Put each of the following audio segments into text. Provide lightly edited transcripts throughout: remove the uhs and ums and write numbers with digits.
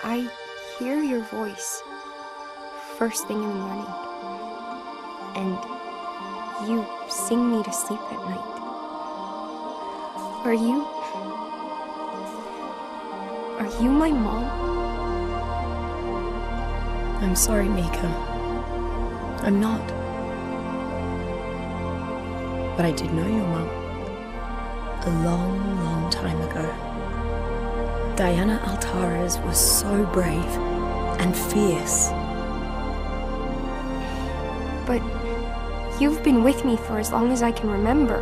I hear your voice first thing in the morning, and you sing me to sleep at night. Are you my mom? I'm sorry, Mika. I'm not. But I did know your mom. A long, long time ago. Diana Altares was so brave and fierce. But you've been with me for as long as I can remember,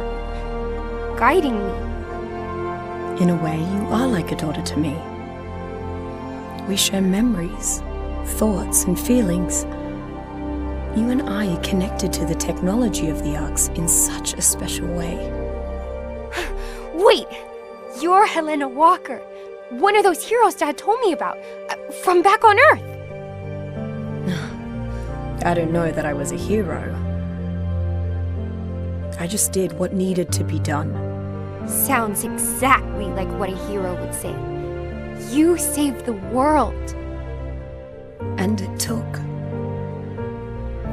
guiding me. In a way, you are like a daughter to me. We share memories, thoughts, and feelings. You and I are connected to the technology of the Arks in such a special way. Wait! You're Helena Walker, one of those heroes Dad told me about, from back on Earth. I don't know that I was a hero. I just did what needed to be done. Sounds exactly like what a hero would say. You saved the world. And it took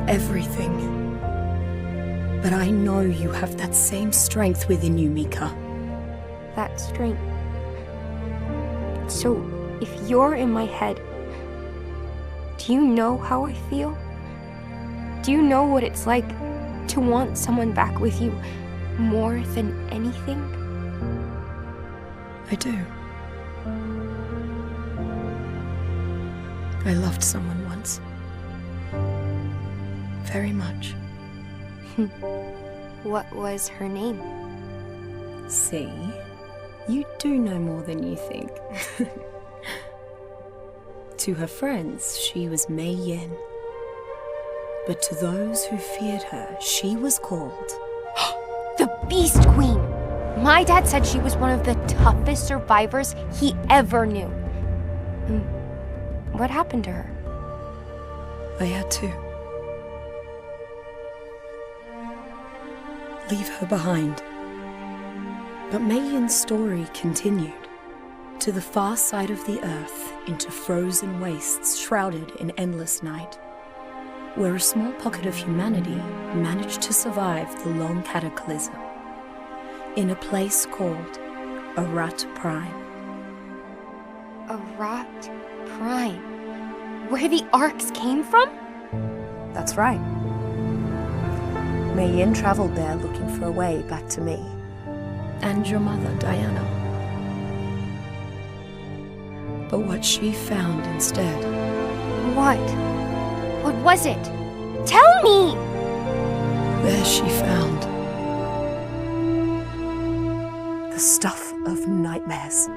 everything. But I know you have that same strength within you, Mika. That strength. So, if you're in my head, do you know how I feel? Do you know what it's like to want someone back with you more than anything? I do. I loved someone once. Very much. What was her name? See? You do know more than you think. To her friends, she was Mei Yin. But to those who feared her, she was called... The Beast Queen! My dad said she was one of the toughest survivors he ever knew. What happened to her? I had to leave her behind. But Mei Yin's story continued to the far side of the earth, into frozen wastes shrouded in endless night, where a small pocket of humanity managed to survive the long cataclysm, in a place called Arat Prime. Arat Prime? Where the Arks came from? That's right. Mei Yin traveled there looking for a way back to me. And your mother, Diana. But what she found instead... What? What was it? Tell me! There she found... the stuff of nightmares.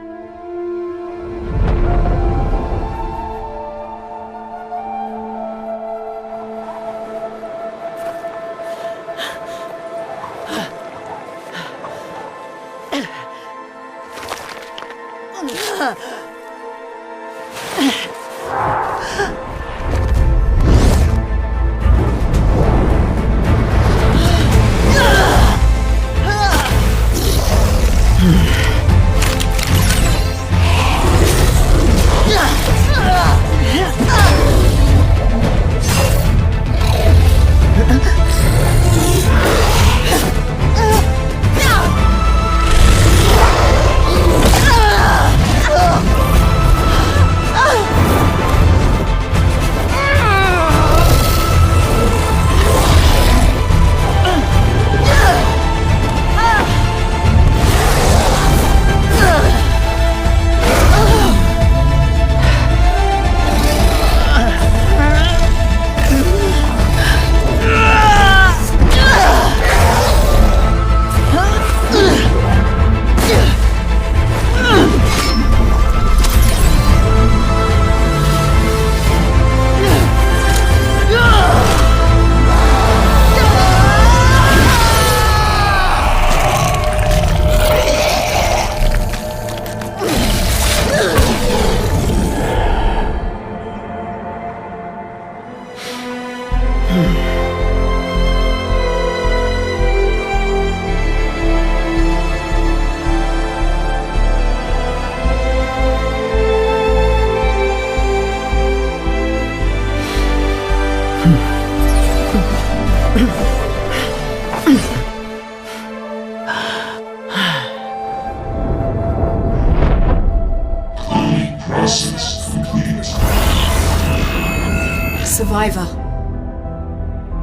Survivor,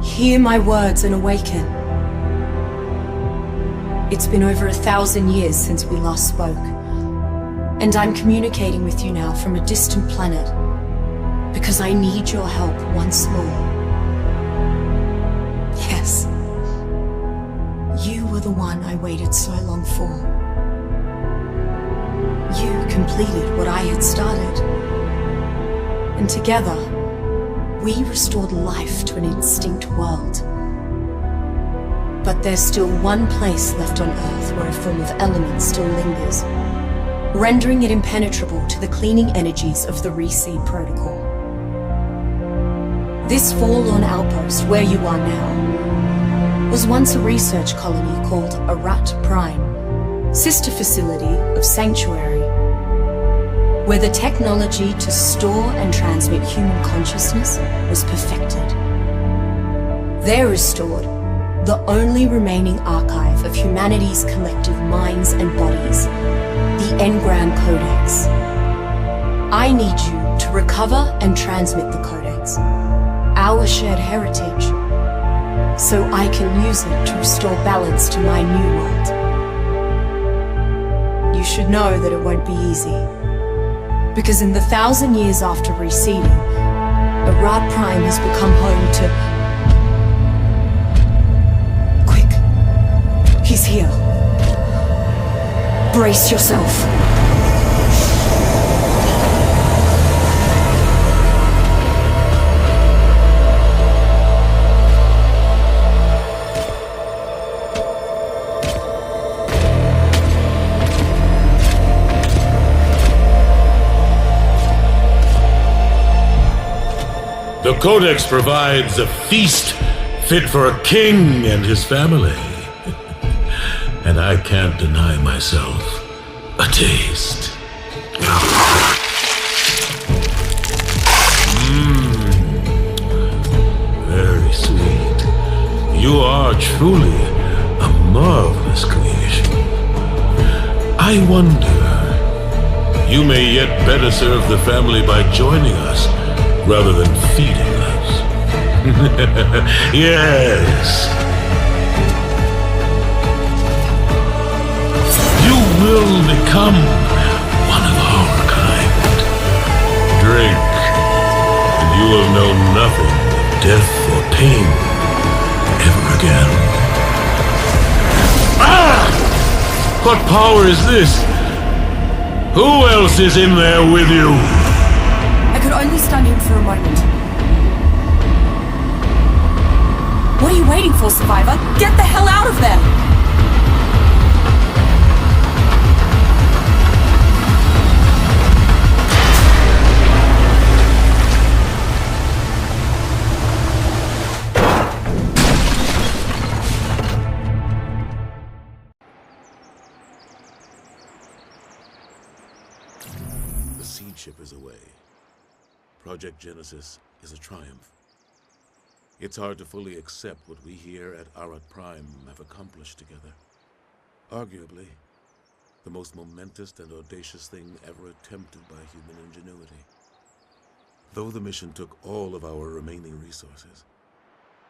hear my words and awaken. It's been over 1,000 years since we last spoke, and I'm communicating with you now from a distant planet because I need your help once more. Yes, you were the one I waited so long for. You completed what I had started, and together, we restored life to an instinct world. But there's still one place left on Earth where a form of element still lingers, rendering it impenetrable to the cleaning energies of the Reseed Protocol. This forlorn outpost where you are now was once a research colony called Arat Prime, sister facility of Sanctuary, where the technology to store and transmit human consciousness was perfected. There is stored the only remaining archive of humanity's collective minds and bodies, the Engram Codex. I need you to recover and transmit the Codex, our shared heritage, so I can use it to restore balance to my new world. You should know that it won't be easy, because in the 1,000 years after reseeding, Arat Prime has become home to... Quick! He's here. Brace yourself. The Codex provides a feast fit for a king and his family. And I can't deny myself a taste. Very sweet. You are truly a marvelous creation. I wonder, you may yet better serve the family by joining us rather than feeding us. Yes. You will become one of our kind. Drink, and you will know nothing of death or pain ever again. Ah! What power is this? Who else is in there with you? I could only stand in for a moment. What are you waiting for, Survivor? Get the hell out of there! The seed ship is away. Project Genesis is a triumph. It's hard to fully accept what we here at Arat Prime have accomplished together. Arguably, the most momentous and audacious thing ever attempted by human ingenuity. Though the mission took all of our remaining resources,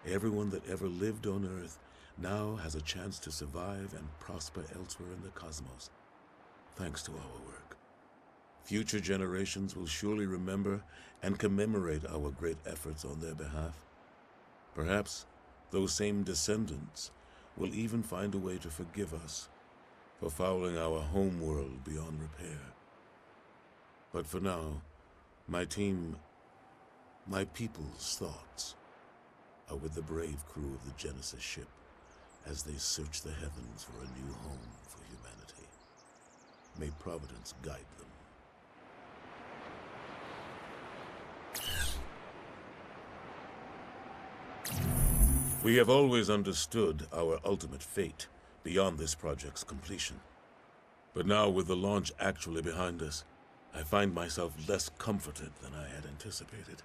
everyone that ever lived on Earth now has a chance to survive and prosper elsewhere in the cosmos, thanks to our work. Future generations will surely remember and commemorate our great efforts on their behalf. Perhaps those same descendants will even find a way to forgive us for fouling our home world beyond repair. But for now, my team, my people's thoughts are with the brave crew of the Genesis ship as they search the heavens for a new home for humanity. May Providence guide them. We have always understood our ultimate fate beyond this project's completion. But now, with the launch actually behind us, I find myself less comforted than I had anticipated.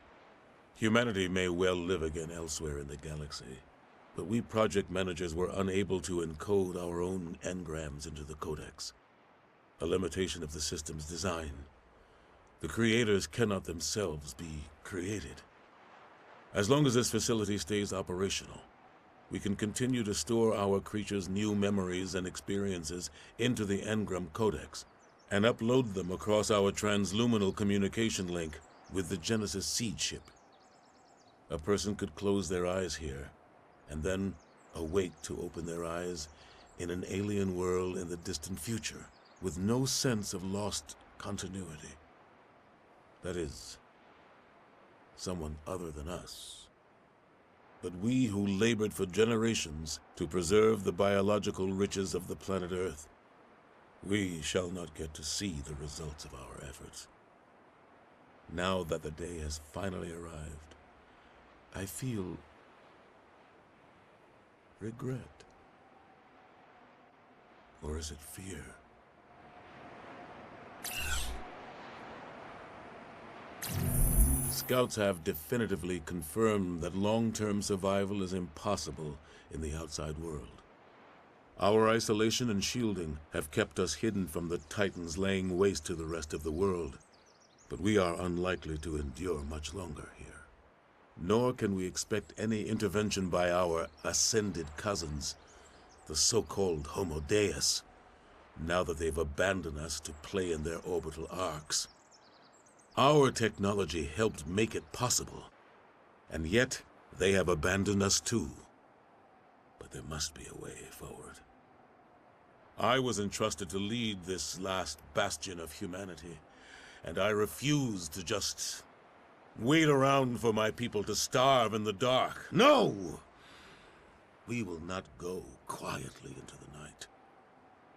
Humanity may well live again elsewhere in the galaxy, but we project managers were unable to encode our own engrams into the Codex, a limitation of the system's design. The creators cannot themselves be created. As long as this facility stays operational, we can continue to store our creatures' new memories and experiences into the Engram Codex and upload them across our transluminal communication link with the Genesis seed ship. A person could close their eyes here and then awake to open their eyes in an alien world in the distant future with no sense of lost continuity. That is, someone other than us. But we who labored for generations to preserve the biological riches of the planet Earth, we shall not get to see the results of our efforts. Now that the day has finally arrived, I feel regret. Or is it fear? Scouts have definitively confirmed that long-term survival is impossible in the outside world. Our isolation and shielding have kept us hidden from the Titans laying waste to the rest of the world, but we are unlikely to endure much longer here. Nor can we expect any intervention by our ascended cousins, the so-called Homo Deus, now that they've abandoned us to play in their orbital arcs. Our technology helped make it possible, and yet they have abandoned us too. But there must be a way forward. I was entrusted to lead this last bastion of humanity, and I refuse to just wait around for my people to starve in the dark. No! We will not go quietly into the night.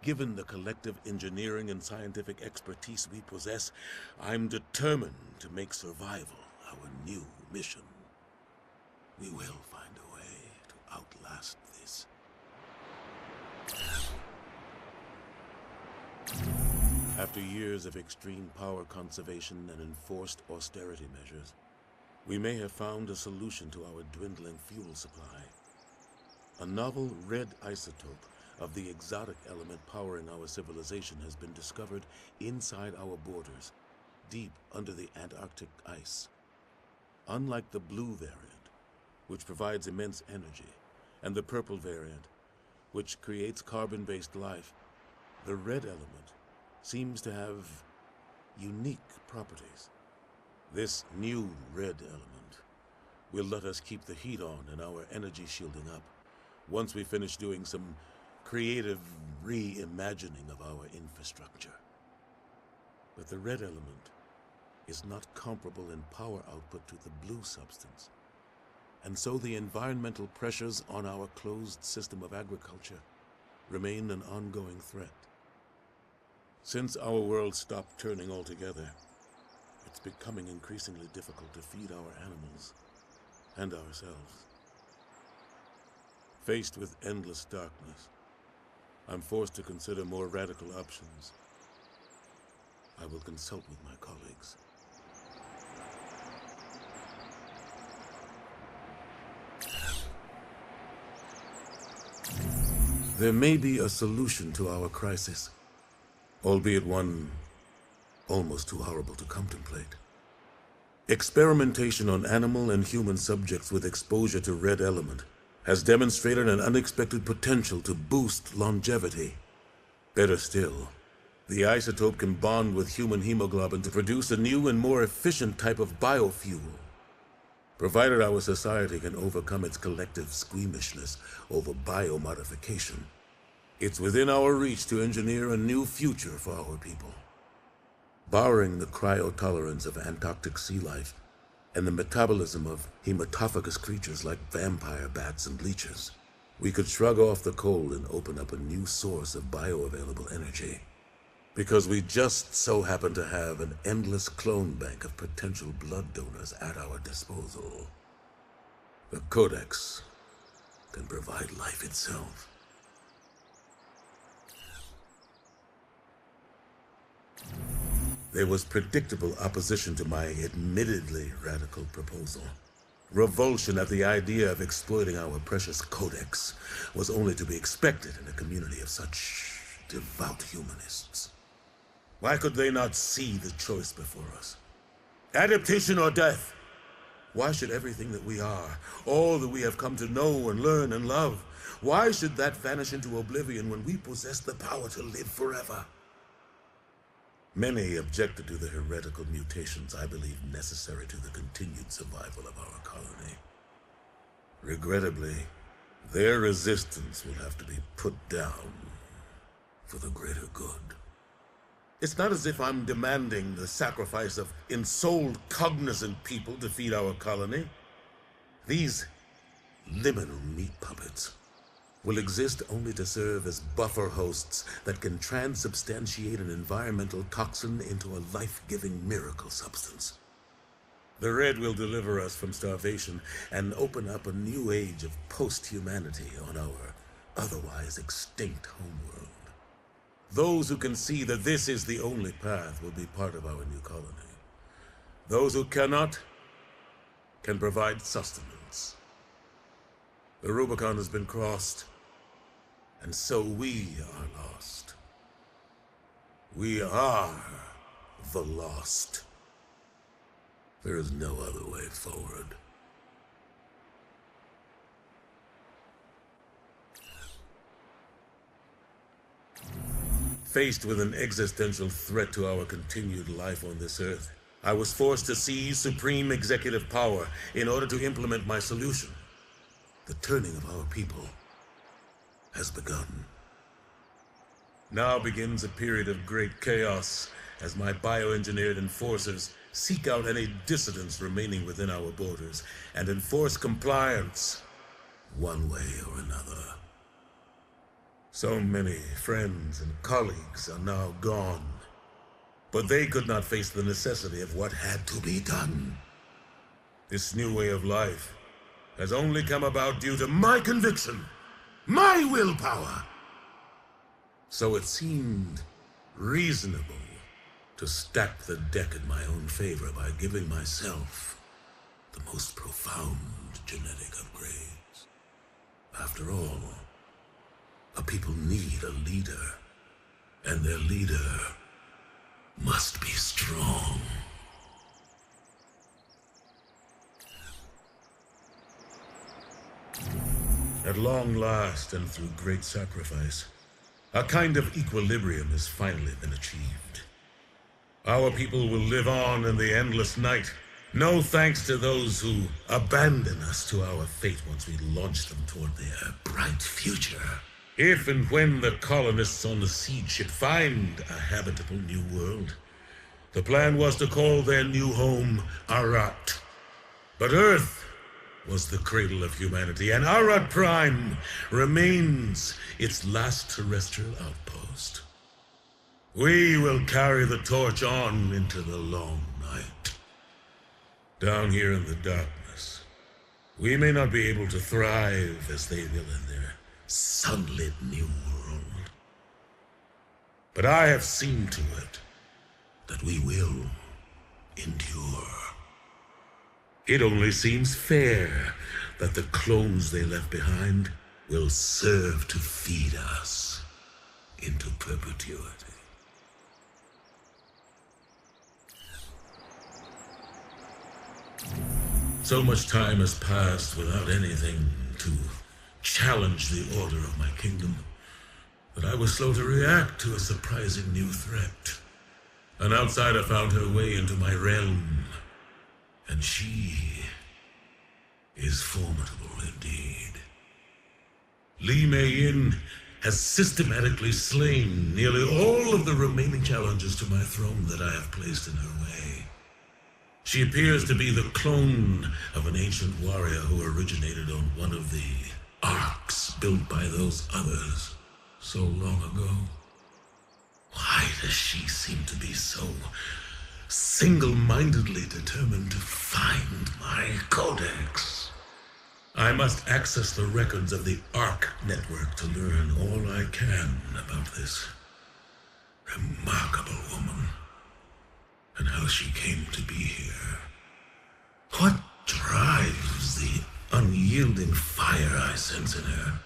Given the collective engineering and scientific expertise we possess, I'm determined to make survival our new mission. We will find a way to outlast this. After years of extreme power conservation and enforced austerity measures, we may have found a solution to our dwindling fuel supply. A novel red isotope of the exotic element powering our civilization has been discovered inside our borders, deep under the Antarctic ice. Unlike the blue variant, which provides immense energy, and the purple variant, which creates carbon-based life, the red element seems to have unique properties. This new red element will let us keep the heat on and our energy shielding up once we finish doing some creative reimagining of our infrastructure. But the red element is not comparable in power output to the blue substance, and so the environmental pressures on our closed system of agriculture remain an ongoing threat. Since our world stopped turning altogether, it's becoming increasingly difficult to feed our animals and ourselves. Faced with endless darkness, I'm forced to consider more radical options. I will consult with my colleagues. There may be a solution to our crisis, albeit one almost too horrible to contemplate. Experimentation on animal and human subjects with exposure to red element has demonstrated an unexpected potential to boost longevity. Better still, the isotope can bond with human hemoglobin to produce a new and more efficient type of biofuel. Provided our society can overcome its collective squeamishness over biomodification, it's within our reach to engineer a new future for our people. Barring the cryotolerance of Antarctic sea life and the metabolism of hematophagous creatures like vampire bats and leeches, we could shrug off the cold and open up a new source of bioavailable energy. Because we just so happen to have an endless clone bank of potential blood donors at our disposal. The Codex can provide life itself. There was predictable opposition to my admittedly radical proposal. Revulsion at the idea of exploiting our precious Codex was only to be expected in a community of such devout humanists. Why could they not see the choice before us? Adaptation or death? Why should everything that we are, all that we have come to know and learn and love, why should that vanish into oblivion when we possess the power to live forever? Many objected to the heretical mutations I believe necessary to the continued survival of our colony. Regrettably, their resistance will have to be put down for the greater good. It's not as if I'm demanding the sacrifice of ensouled, cognizant people to feed our colony. These liminal meat puppets will exist only to serve as buffer hosts that can transubstantiate an environmental toxin into a life-giving miracle substance. The Red will deliver us from starvation and open up a new age of post-humanity on our otherwise extinct homeworld. Those who can see that this is the only path will be part of our new colony. Those who cannot can provide sustenance. The Rubicon has been crossed, and so we are lost. We are the lost. There is no other way forward. Faced with an existential threat to our continued life on this earth, I was forced to seize supreme executive power in order to implement my solution. The turning of our people has begun. Now begins a period of great chaos as my bioengineered enforcers seek out any dissidents remaining within our borders and enforce compliance one way or another. So many friends and colleagues are now gone, but they could not face the necessity of what had to be done. This new way of life has only come about due to my conviction, my willpower. So it seemed reasonable to stack the deck in my own favor by giving myself the most profound genetic upgrades. After all, a people need a leader, and their leader must be strong. At long last and through great sacrifice, a kind of equilibrium has finally been achieved. Our people will live on in the endless night, no thanks to those who abandon us to our fate once we launch them toward their bright future. If and when the colonists on the seed ship find a habitable new world, the plan was to call their new home Arat. But Earth was the cradle of humanity, and Arat Prime remains its last terrestrial outpost. We will carry the torch on into the long night. Down here in the darkness, we may not be able to thrive as they will in their sunlit new world. But I have seen to it that we will endure. It only seems fair that the clones they left behind will serve to feed us into perpetuity. So much time has passed without anything to challenge the order of my kingdom that I was slow to react to a surprising new threat. An outsider found her way into my realm, and she is formidable indeed. Li Mei-yin has systematically slain nearly all of the remaining challenges to my throne that I have placed in her way. She appears to be the clone of an ancient warrior who originated on one of the arks built by those others so long ago. Why does she seem to be so single-mindedly determined to find my codex? I must access the records of the ARK network to learn all I can about this remarkable woman and how she came to be here. What drives the unyielding fire I sense in her?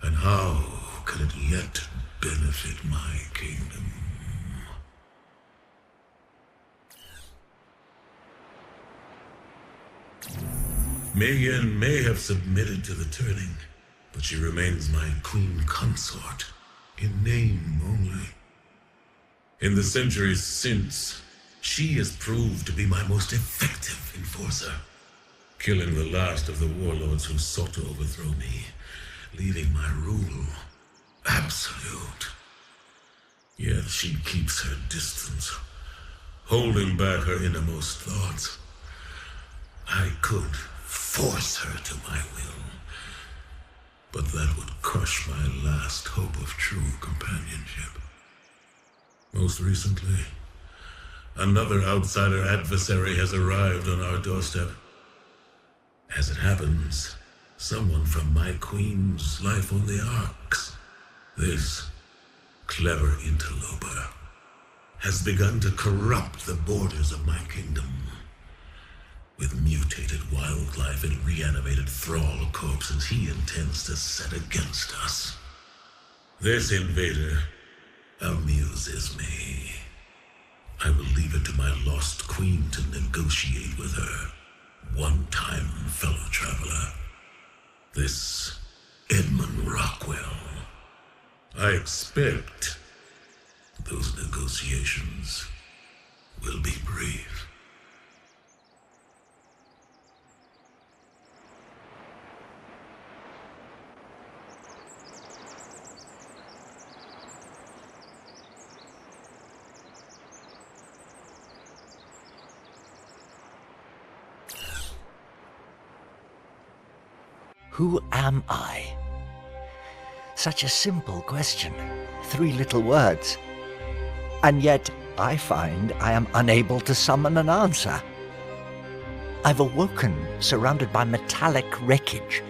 And how could it yet benefit my kingdom? Mayenne may have submitted to the turning, but she remains my queen consort, in name only. In the centuries since, she has proved to be my most effective enforcer, killing the last of the warlords who sought to overthrow me, leaving my rule absolute. Yet she keeps her distance, holding back her innermost thoughts. I could force her to my will, but that would crush my last hope of true companionship. Most recently, another outsider adversary has arrived on our doorstep. As it happens, someone from my queen's life on the Arks. This clever interloper has begun to corrupt the borders of my kingdom. With mutated wildlife and reanimated thrall corpses he intends to set against us. This invader amuses me. I will leave it to my lost queen to negotiate with her one-time fellow traveler, this Edmund Rockwell. I expect those negotiations will be brief. Who am I? Such a simple question, 3 little words. And yet I find I am unable to summon an answer. I've awoken surrounded by metallic wreckage,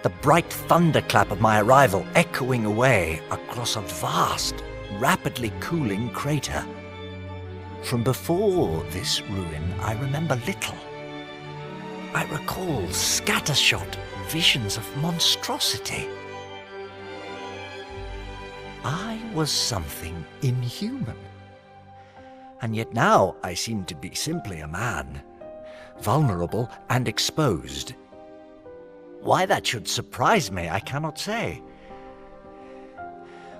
the bright thunderclap of my arrival echoing away across a vast, rapidly cooling crater. From before this ruin, I remember little. I recall scattershot visions of monstrosity. I was something inhuman. And yet now I seem to be simply a man, vulnerable and exposed. Why that should surprise me, I cannot say.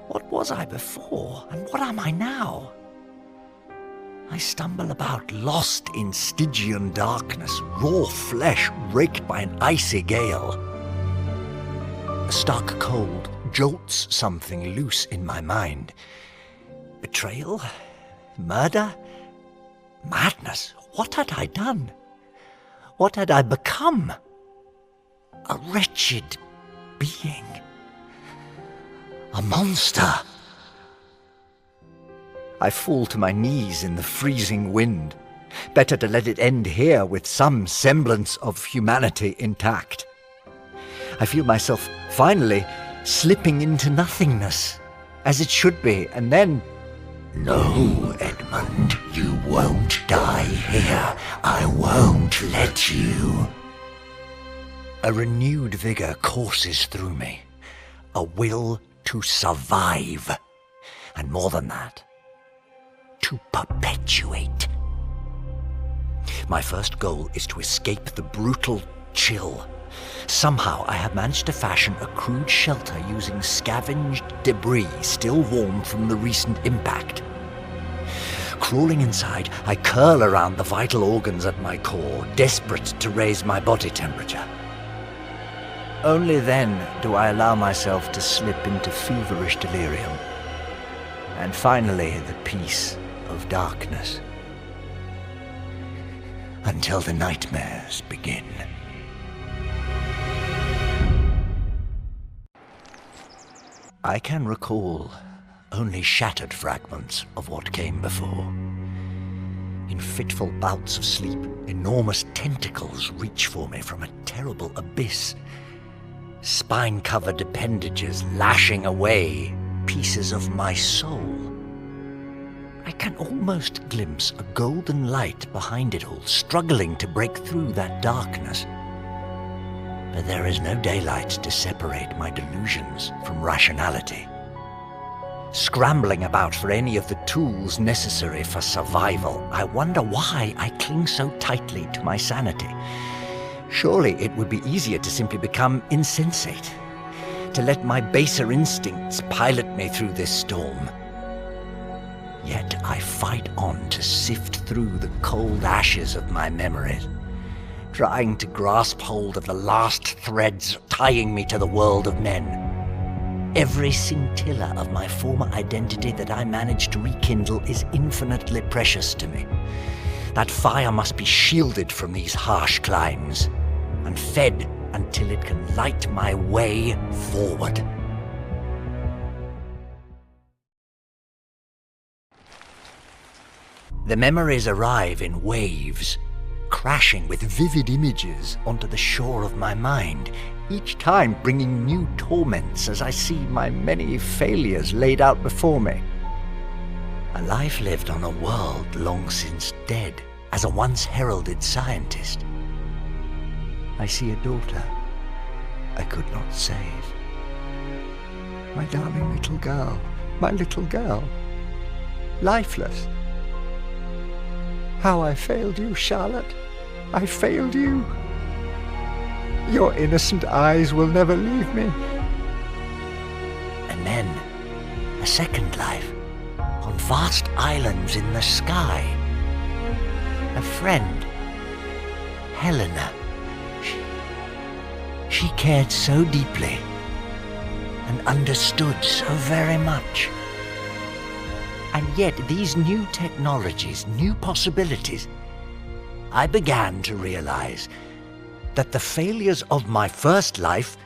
What was I before, and what am I now? I stumble about, lost in Stygian darkness, raw flesh raked by an icy gale. A stark cold jolts something loose in my mind. Betrayal? Murder? Madness? What had I done? What had I become? A wretched being. A monster. I fall to my knees in the freezing wind. Better to let it end here with some semblance of humanity intact. I feel myself finally slipping into nothingness, as it should be, and then... No, Edmund, you won't die here. I won't let you. A renewed vigor courses through me. A will to survive. And more than that, to perpetuate. My first goal is to escape the brutal chill. Somehow I have managed to fashion a crude shelter using scavenged debris still warm from the recent impact. Crawling inside, I curl around the vital organs at my core, desperate to raise my body temperature. Only then do I allow myself to slip into feverish delirium. And finally, the peace of darkness. Until the nightmares begin. I can recall only shattered fragments of what came before. In fitful bouts of sleep, enormous tentacles reach for me from a terrible abyss. Spine-covered appendages lashing away pieces of my soul. I can almost glimpse a golden light behind it all, struggling to break through that darkness. But there is no daylight to separate my delusions from rationality. Scrambling about for any of the tools necessary for survival, I wonder why I cling so tightly to my sanity. Surely it would be easier to simply become insensate, to let my baser instincts pilot me through this storm. Yet I fight on to sift through the cold ashes of my memories, trying to grasp hold of the last threads tying me to the world of men. Every scintilla of my former identity that I manage to rekindle is infinitely precious to me. That fire must be shielded from these harsh climes and fed until it can light my way forward. The memories arrive in waves, crashing with vivid images onto the shore of my mind, each time bringing new torments as I see my many failures laid out before me. A life lived on a world long since dead, as a once heralded scientist. I see a daughter I could not save. My darling little girl, my little girl, lifeless. How I failed you, Charlotte. I failed you. Your innocent eyes will never leave me. And then, a second life, on vast islands in the sky. A friend, Helena. She cared so deeply and understood so very much. And yet these new technologies, new possibilities, I began to realize that the failures of my first life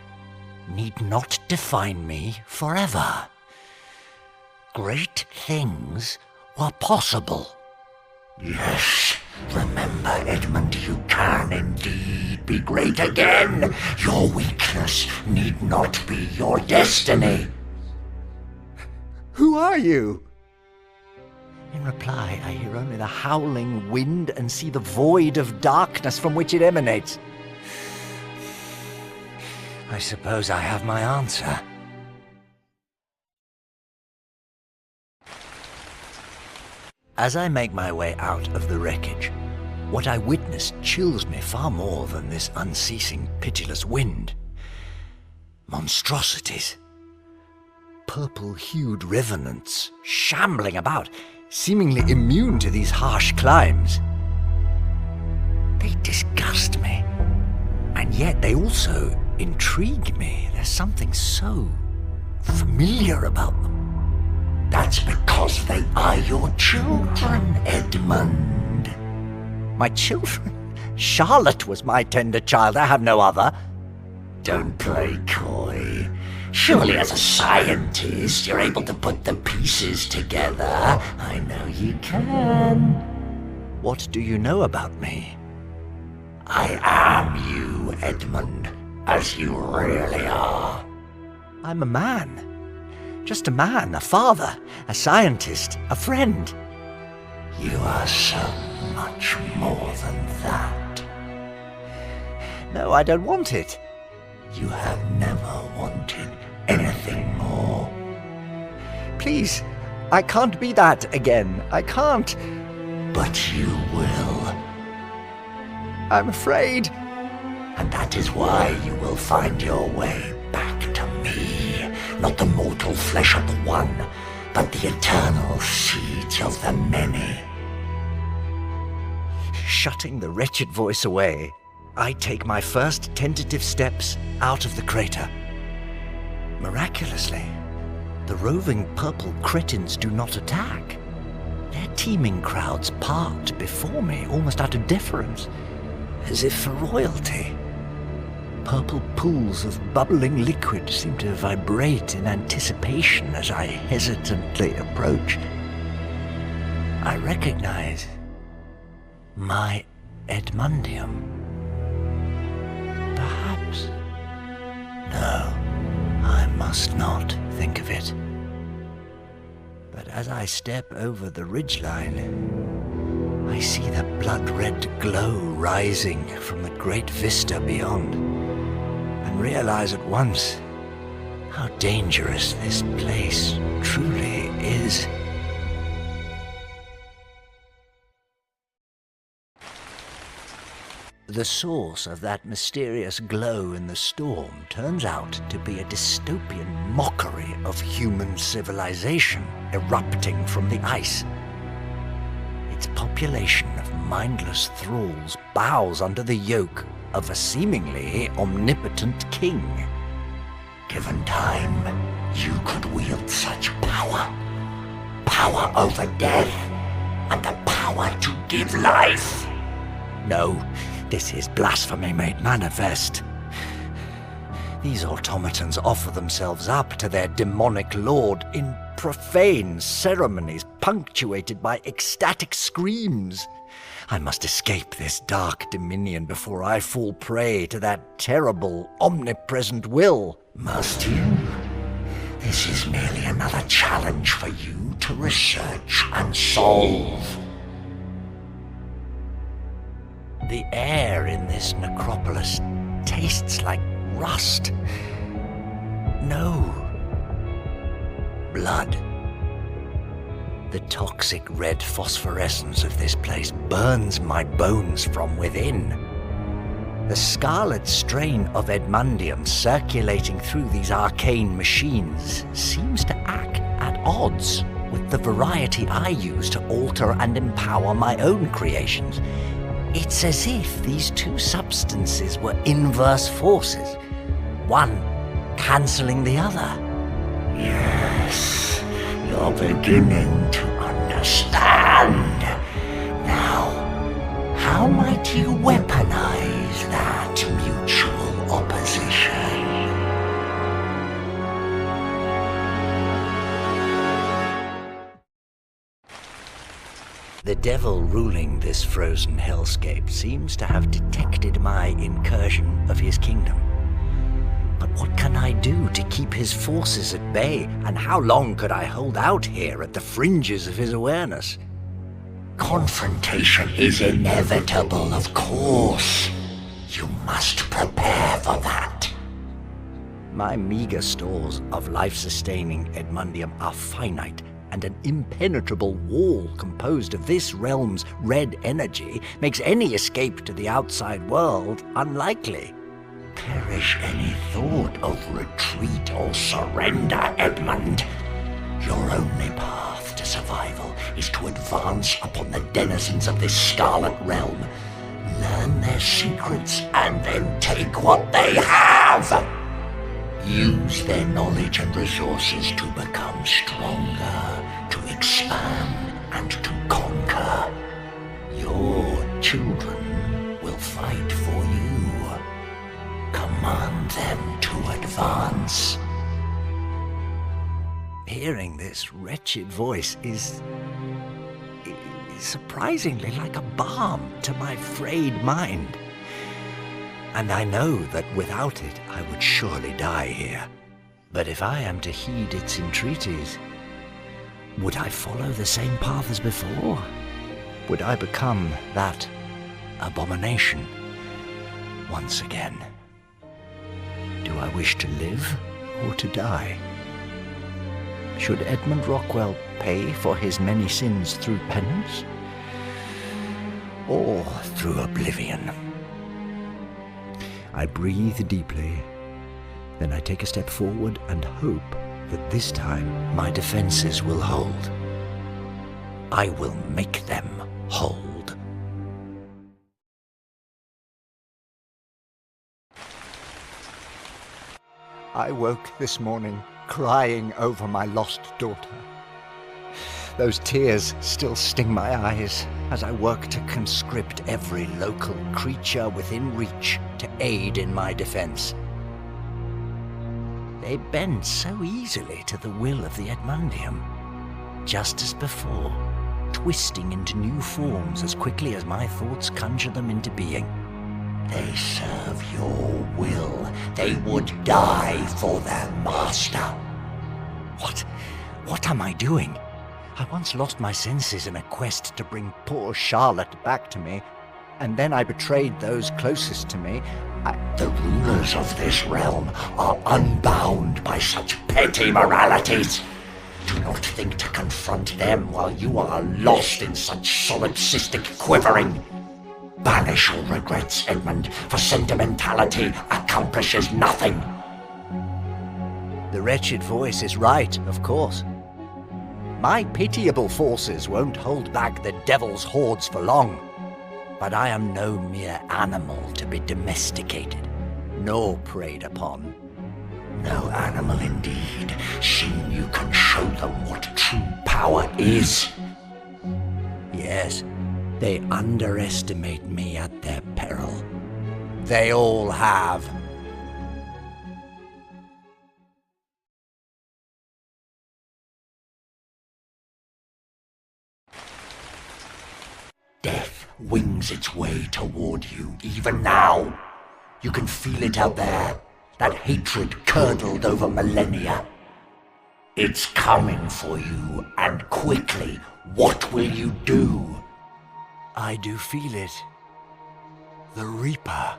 need not define me forever. Great things were possible. Yes, remember, Edmund, you can indeed be great again. Your weakness need not be your destiny. Who are you? In reply, I hear only the howling wind and see the void of darkness from which it emanates. I suppose I have my answer. As I make my way out of the wreckage, what I witness chills me far more than this unceasing, pitiless wind. Monstrosities. Purple-hued revenants, shambling about, seemingly immune to these harsh climes. They disgust me, and yet they also intrigue me. There's something so familiar about them. That's because they are your children, Edmund. My children? Charlotte was my tender child. I have no other. Don't play coy. Surely as a scientist, you're able to put the pieces together. I know you can. What do you know about me? I am you, Edmund, as you really are. I'm a man. Just a man, a father, a scientist, a friend. You are so much more than that. No, I don't want it. You have never wanted anything more. Please, I can't be that again. I can't. But you will. I'm afraid. And that is why you will find your way back to me. Not the mortal flesh of the one, but the eternal seeds of the many. Shutting the wretched voice away, I take my first tentative steps out of the crater. Miraculously, the roving purple cretins do not attack. Their teeming crowds part before me, almost out of deference, as if for royalty. Purple pools of bubbling liquid seem to vibrate in anticipation as I hesitantly approach. I recognize my Edmundium. Perhaps. No, I must not think of it. But as I step over the ridgeline, I see the blood-red glow rising from the great vista beyond, and realize at once how dangerous this place truly is. The source of that mysterious glow in the storm turns out to be a dystopian mockery of human civilization erupting from the ice. Its population of mindless thralls bows under the yoke of a seemingly omnipotent king. Given time, you could wield such power. Power over death, and the power to give life. No, this is blasphemy made manifest. These automatons offer themselves up to their demonic lord in profane ceremonies punctuated by ecstatic screams. I must escape this dark dominion before I fall prey to that terrible, omnipresent will. Must you? This is merely another challenge for you to research and solve. The air in this necropolis tastes like rust. No. Blood. The toxic red phosphorescence of this place burns my bones from within. The scarlet strain of Edmundium circulating through these arcane machines seems to act at odds with the variety I use to alter and empower my own creations. It's as if these two substances were inverse forces, one cancelling the other. Yes, you're beginning to understand. Now, how might you weaponize that mutual opposition? The devil ruling this frozen hellscape seems to have detected my incursion of his kingdom. But what can I do to keep his forces at bay, and how long could I hold out here at the fringes of his awareness? Confrontation is inevitable, of course. You must prepare for that. My meager stores of life-sustaining Edmundium are finite, and an impenetrable wall composed of this realm's red energy makes any escape to the outside world unlikely. Perish any thought of retreat or surrender, Edmund. Your only path to survival is to advance upon the denizens of this scarlet realm, learn their secrets, and then take what they have. Use their knowledge and resources to become stronger, to expand, and to conquer. Your children will fight for you. Command them to advance. Hearing this wretched voice is surprisingly like a balm to my frayed mind. And I know that without it I would surely die here. But if I am to heed its entreaties, would I follow the same path as before? Would I become that abomination once again? Do I wish to live or to die? Should Edmund Rockwell pay for his many sins through penance? Or through oblivion? I breathe deeply, then I take a step forward and hope that this time my defenses will hold. I will make them hold. I woke this morning crying over my lost daughter. Those tears still sting my eyes as I work to conscript every local creature within reach to aid in my defense. They bend so easily to the will of the Edmundium, just as before, twisting into new forms as quickly as my thoughts conjure them into being. They serve your will. They would die for their master. What am I doing? I once lost my senses in a quest to bring poor Charlotte back to me, and then I betrayed those closest to me. The rulers of this realm are unbound by such petty moralities. Do not think to confront them while you are lost in such solipsistic quivering. Banish all regrets, Edmund, for sentimentality accomplishes nothing. The wretched voice is right, of course. My pitiable forces won't hold back the devil's hordes for long. But I am no mere animal to be domesticated, nor preyed upon. No animal indeed. Soon you can show them what true power is. Yes, they underestimate me at their peril. They all have. Death wings its way toward you, even now. You can feel it out there, that hatred curdled over millennia. It's coming for you, and quickly. What will you do? I do feel it. The Reaper.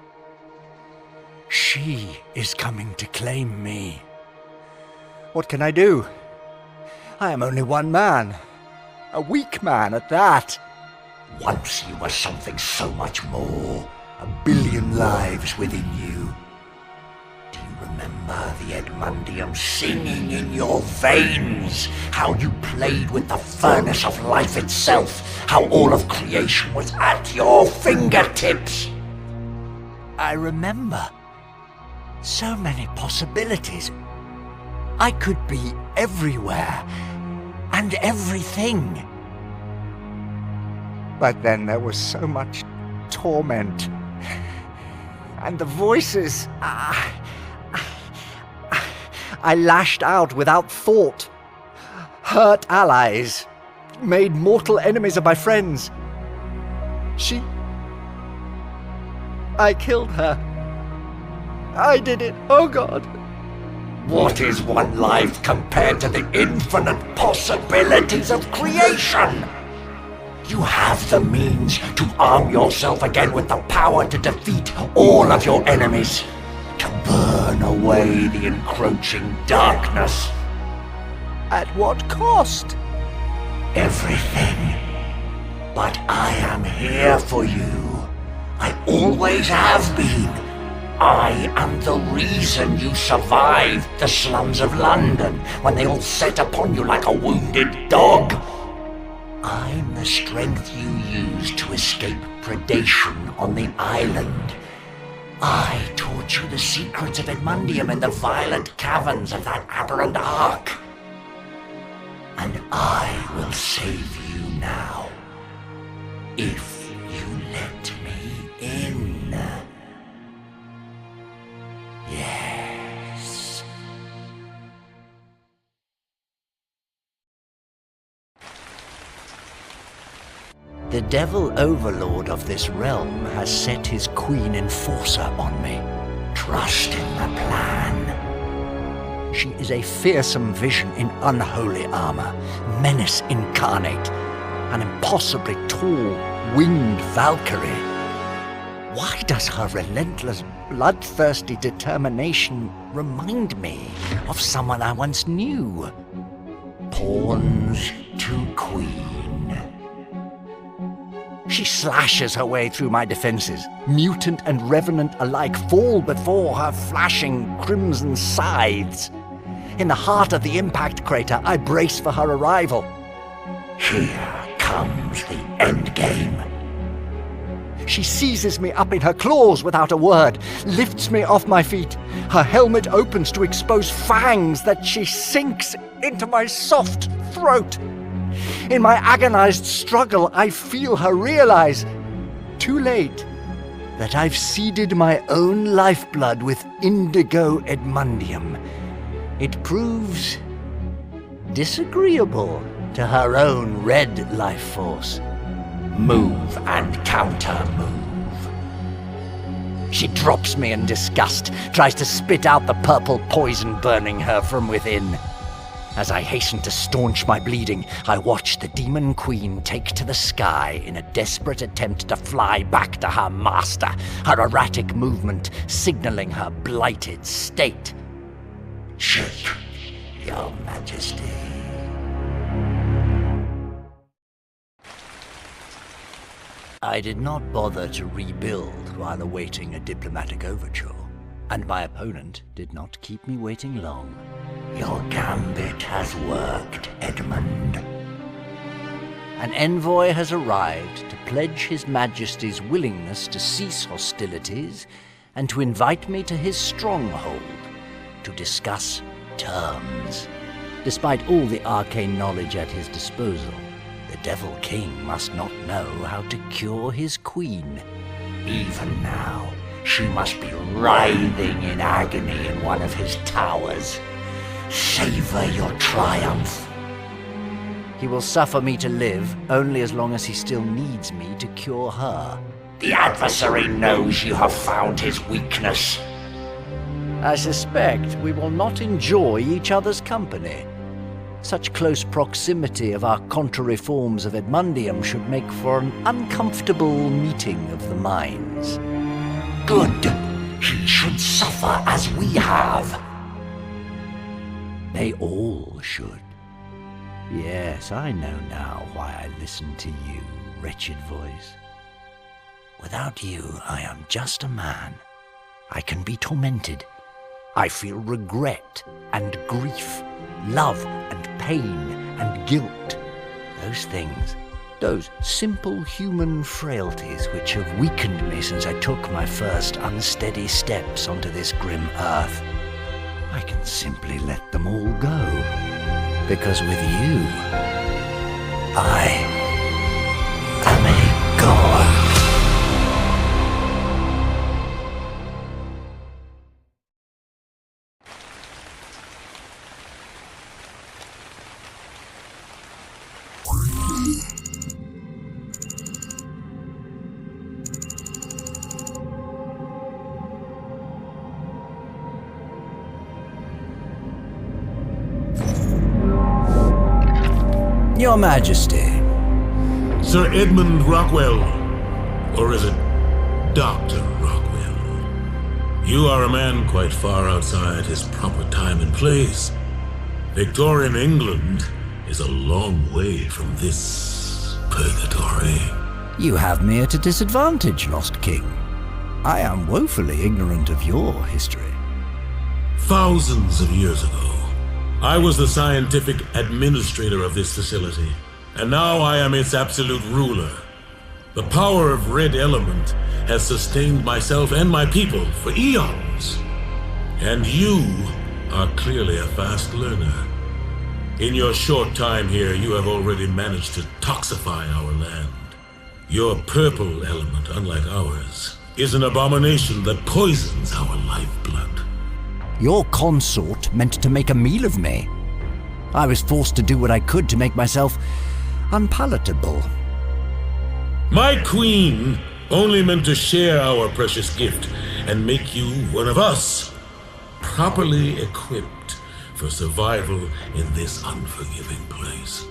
She is coming to claim me. What can I do? I am only one man. A weak man at that. Once you were something so much more. 1 billion lives within you. Do you remember the Edmundium singing in your veins? How you played with the furnace of life itself? How all of creation was at your fingertips? I remember. So many possibilities. I could be everywhere. And everything. But then there was so much torment. And the voices. I lashed out without thought. Hurt allies. Made mortal enemies of my friends. I killed her. I did it. Oh God. What is one life compared to the infinite possibilities of creation? You have the means to arm yourself again with the power to defeat all of your enemies, to burn away the encroaching darkness. At what cost? Everything. But I am here for you. I always have been. I am the reason you survived the slums of London when they all set upon you like a wounded dog. I'm the strength you used to escape predation on the island. I taught you the secrets of Edmundium in the violent caverns of that aberrant ark. And I will save you now, if you let me in. Yes. The devil overlord of this realm has set his queen enforcer on me. Trust in the plan. She is a fearsome vision in unholy armor, menace incarnate, an impossibly tall, winged Valkyrie. Why does her relentless, bloodthirsty determination remind me of someone I once knew? Pawns to queen. She slashes her way through my defenses. Mutant and revenant alike fall before her flashing crimson scythes. In the heart of the impact crater, I brace for her arrival. Here comes the endgame. She seizes me up in her claws without a word, lifts me off my feet. Her helmet opens to expose fangs that she sinks into my soft throat. In my agonized struggle, I feel her realize, too late, that I've seeded my own lifeblood with indigo Edmundium. It proves disagreeable to her own red life force. Move and counter move. She drops me in disgust, tries to spit out the purple poison burning her from within. As I hasten to staunch my bleeding, I watch the demon queen take to the sky in a desperate attempt to fly back to her master, her erratic movement signaling her blighted state. Check, Your Majesty. I did not bother to rebuild while awaiting a diplomatic overture, and my opponent did not keep me waiting long. Your gambit has worked, Edmund. An envoy has arrived to pledge His Majesty's willingness to cease hostilities and to invite me to his stronghold to discuss terms. Despite all the arcane knowledge at his disposal, the Devil King must not know how to cure his queen. Even now, she must be writhing in agony in one of his towers. Savor your triumph. He will suffer me to live only as long as he still needs me to cure her. The adversary knows you have found his weakness. I suspect we will not enjoy each other's company. Such close proximity of our contrary forms of Edmundium should make for an uncomfortable meeting of the minds. Good. He should suffer as we have. They all should. Yes, I know now why I listen to you, wretched voice. Without you, I am just a man. I can be tormented. I feel regret and grief, love and pain and guilt. Those things, those simple human frailties which have weakened me since I took my first unsteady steps onto this grim earth. I can simply let them all go. Because with you, I am a god. Your Majesty. Sir Edmund Rockwell, or is it Dr. Rockwell? You are a man quite far outside his proper time and place. Victorian England is a long way from this purgatory. You have me at a disadvantage, Lost King. I am woefully ignorant of your history. Thousands of years ago, I was the scientific administrator of this facility, and now I am its absolute ruler. The power of Red Element has sustained myself and my people for eons. And you are clearly a fast learner. In your short time here, you have already managed to toxify our land. Your purple element, unlike ours, is an abomination that poisons our lifeblood. Your consort meant to make a meal of me. I was forced to do what I could to make myself unpalatable. My queen only meant to share our precious gift and make you one of us, properly equipped for survival in this unforgiving place.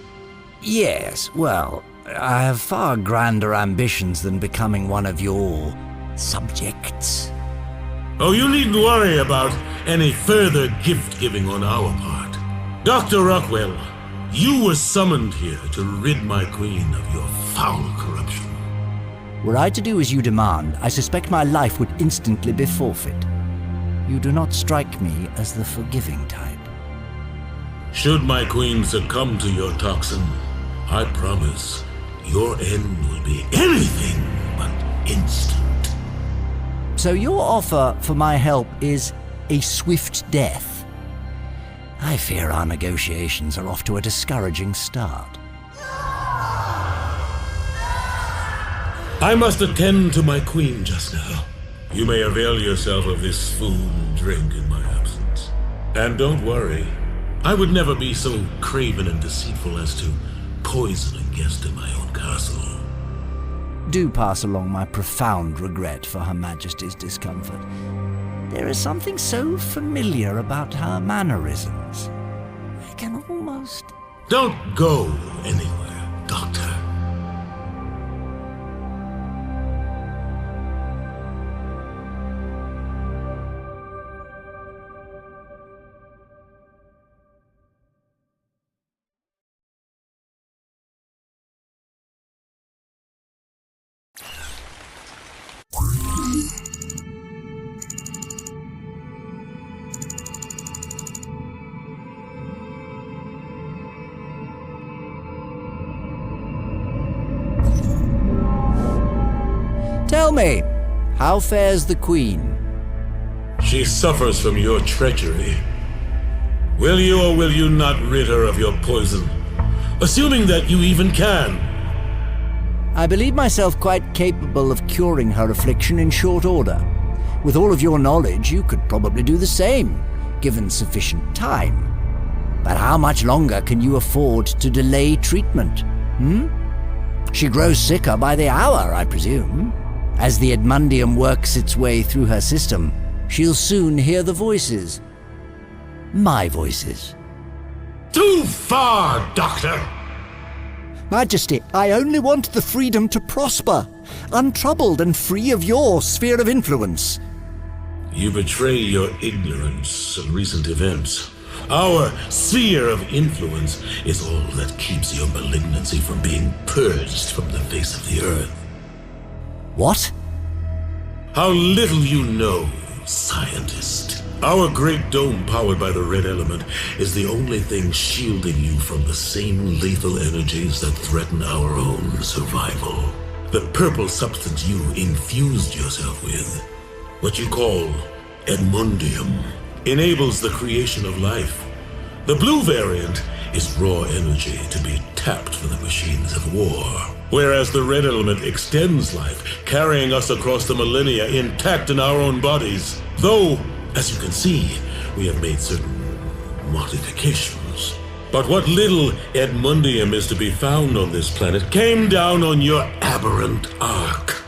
Yes, well, I have far grander ambitions than becoming one of your subjects. Oh, you needn't worry about any further gift-giving on our part. Dr. Rockwell, you were summoned here to rid my queen of your foul corruption. Were I to do as you demand, I suspect my life would instantly be forfeit. You do not strike me as the forgiving type. Should my queen succumb to your toxin, I promise your end will be anything but instant. So your offer for my help is a swift death. I fear our negotiations are off to a discouraging start. I must attend to my queen just now. You may avail yourself of this food and drink in my absence. And don't worry, I would never be so craven and deceitful as to poison a guest in my own castle. Do pass along my profound regret for Her Majesty's discomfort. There is something so familiar about her mannerisms. I can almost... Don't go anywhere, Doctor. Tell me, how fares the Queen? She suffers from your treachery. Will you or will you not rid her of your poison? Assuming that you even can. I believe myself quite capable of curing her affliction in short order. With all of your knowledge, you could probably do the same, given sufficient time. But how much longer can you afford to delay treatment? She grows sicker by the hour, I presume. As the Edmundium works its way through her system, she'll soon hear the voices. My voices. Too far, Doctor! Majesty, I only want the freedom to prosper, untroubled and free of your sphere of influence. You betray your ignorance of recent events. Our sphere of influence is all that keeps your malignancy from being purged from the face of the earth. What? How little you know, scientist. Our great dome powered by the red element is the only thing shielding you from the same lethal energies that threaten our own survival. The purple substance you infused yourself with, what you call Edmundium, enables the creation of life. The blue variant is raw energy to be tapped for the machines of war, whereas the red element extends life, carrying us across the millennia intact in our own bodies. Though, as you can see, we have made certain modifications. But what little Edmundium is to be found on this planet came down on your aberrant ark.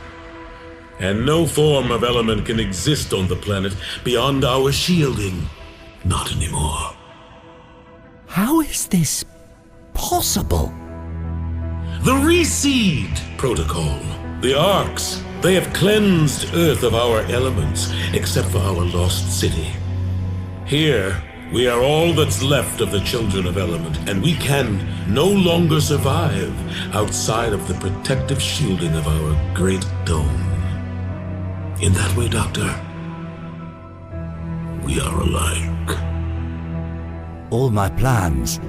And no form of element can exist on the planet beyond our shielding. Not anymore. How is this possible? The Reseed Protocol. The Arks. They have cleansed Earth of our elements, except for our lost city. Here, we are all that's left of the Children of Element, and we can no longer survive outside of the protective shielding of our great dome. In that way, Doctor, we are alike. All my plans.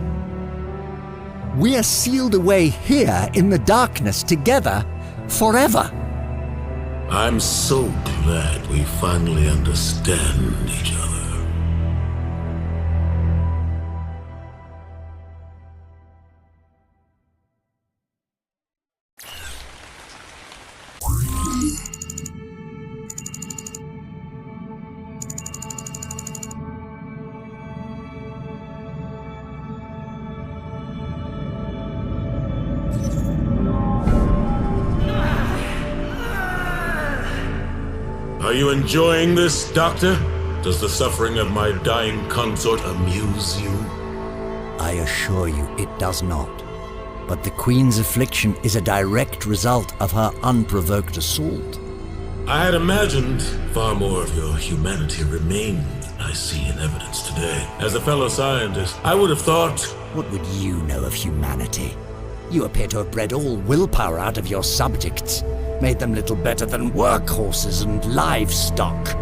We are sealed away here in the darkness together forever. I'm so glad we finally understand each other. Are you enjoying this, Doctor? Does the suffering of my dying consort amuse you? I assure you it does not. But the Queen's affliction is a direct result of her unprovoked assault. I had imagined far more of your humanity remained than I see in evidence today. As a fellow scientist, I would have thought... What would you know of humanity? You appear to have bred all willpower out of your subjects, made them little better than workhorses and livestock.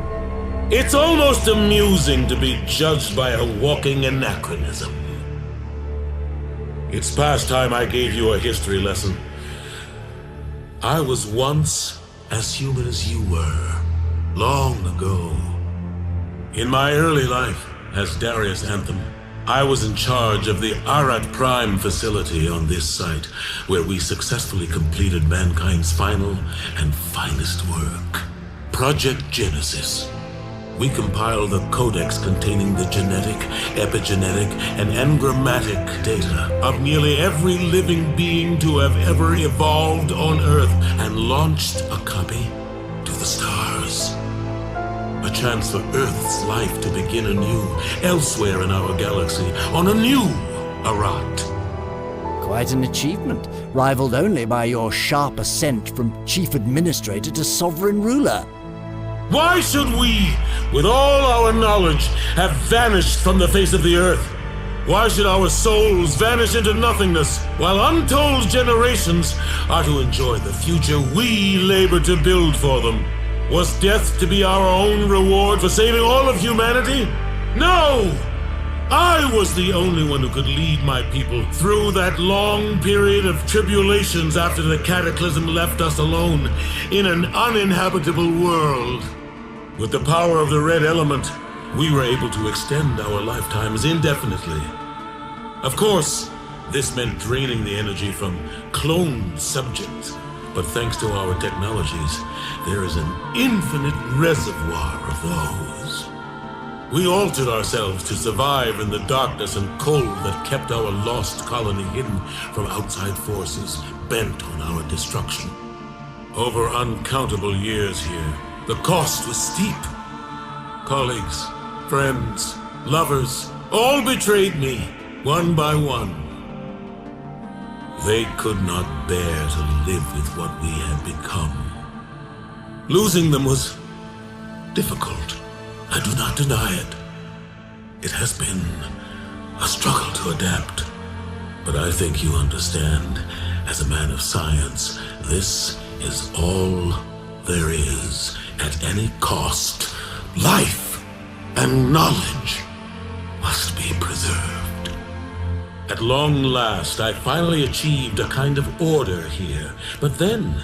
It's almost amusing to be judged by a walking anachronism. It's past time I gave you a history lesson. I was once as human as you were, long ago. In my early life, as Darius Anthem, I was in charge of the Arat Prime facility on this site, where we successfully completed mankind's final and finest work, Project Genesis. We compiled a codex containing the genetic, epigenetic, and engrammatic data of nearly every living being to have ever evolved on Earth, and launched a copy to the stars. A chance for Earth's life to begin anew, elsewhere in our galaxy, on a new Arat. Quite an achievement, rivaled only by your sharp ascent from chief administrator to sovereign ruler. Why should we, with all our knowledge, have vanished from the face of the Earth? Why should our souls vanish into nothingness, while untold generations are to enjoy the future we labor to build for them? Was death to be our own reward for saving all of humanity? No! I was the only one who could lead my people through that long period of tribulations after the cataclysm left us alone in an uninhabitable world. With the power of the red element, we were able to extend our lifetimes indefinitely. Of course, this meant draining the energy from cloned subjects, but thanks to our technologies, there is an infinite reservoir of those. We altered ourselves to survive in the darkness and cold that kept our lost colony hidden from outside forces bent on our destruction. Over uncountable years here, the cost was steep. Colleagues, friends, lovers, all betrayed me, one by one. They could not bear to live with what we had become. Losing them was difficult. I do not deny it. It has been a struggle to adapt. But I think you understand, as a man of science, this is all there is at any cost. Life and knowledge must be preserved. At long last, I finally achieved a kind of order here. But then,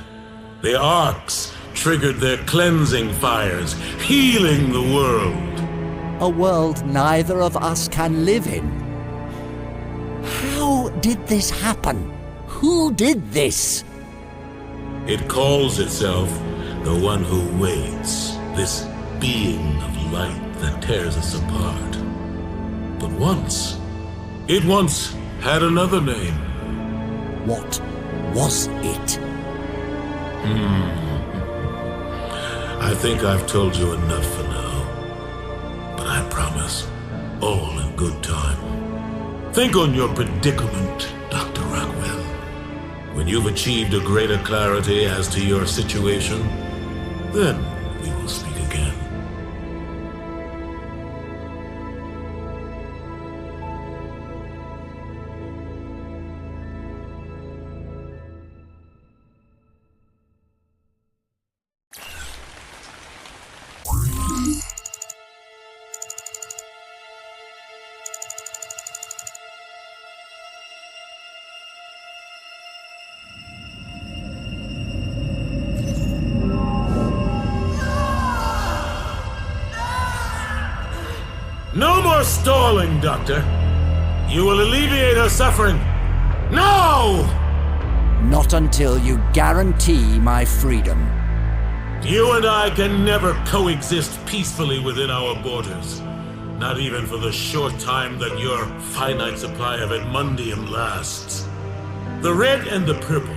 the ARKs triggered their cleansing fires, healing the world. A world neither of us can live in. How did this happen? Who did this? It calls itself the One Who Waits, this being of light that tears us apart. But it once had another name. What was it? I think I've told you enough for now. But I promise, all in good time. Think on your predicament, Dr. Rockwell. When you've achieved a greater clarity as to your situation, then we will speak again. No more stalling, Doctor. You will alleviate her suffering. No! Not until you guarantee my freedom. You and I can never coexist peacefully within our borders. Not even for the short time that your finite supply of Edmundium lasts. The red and the purple,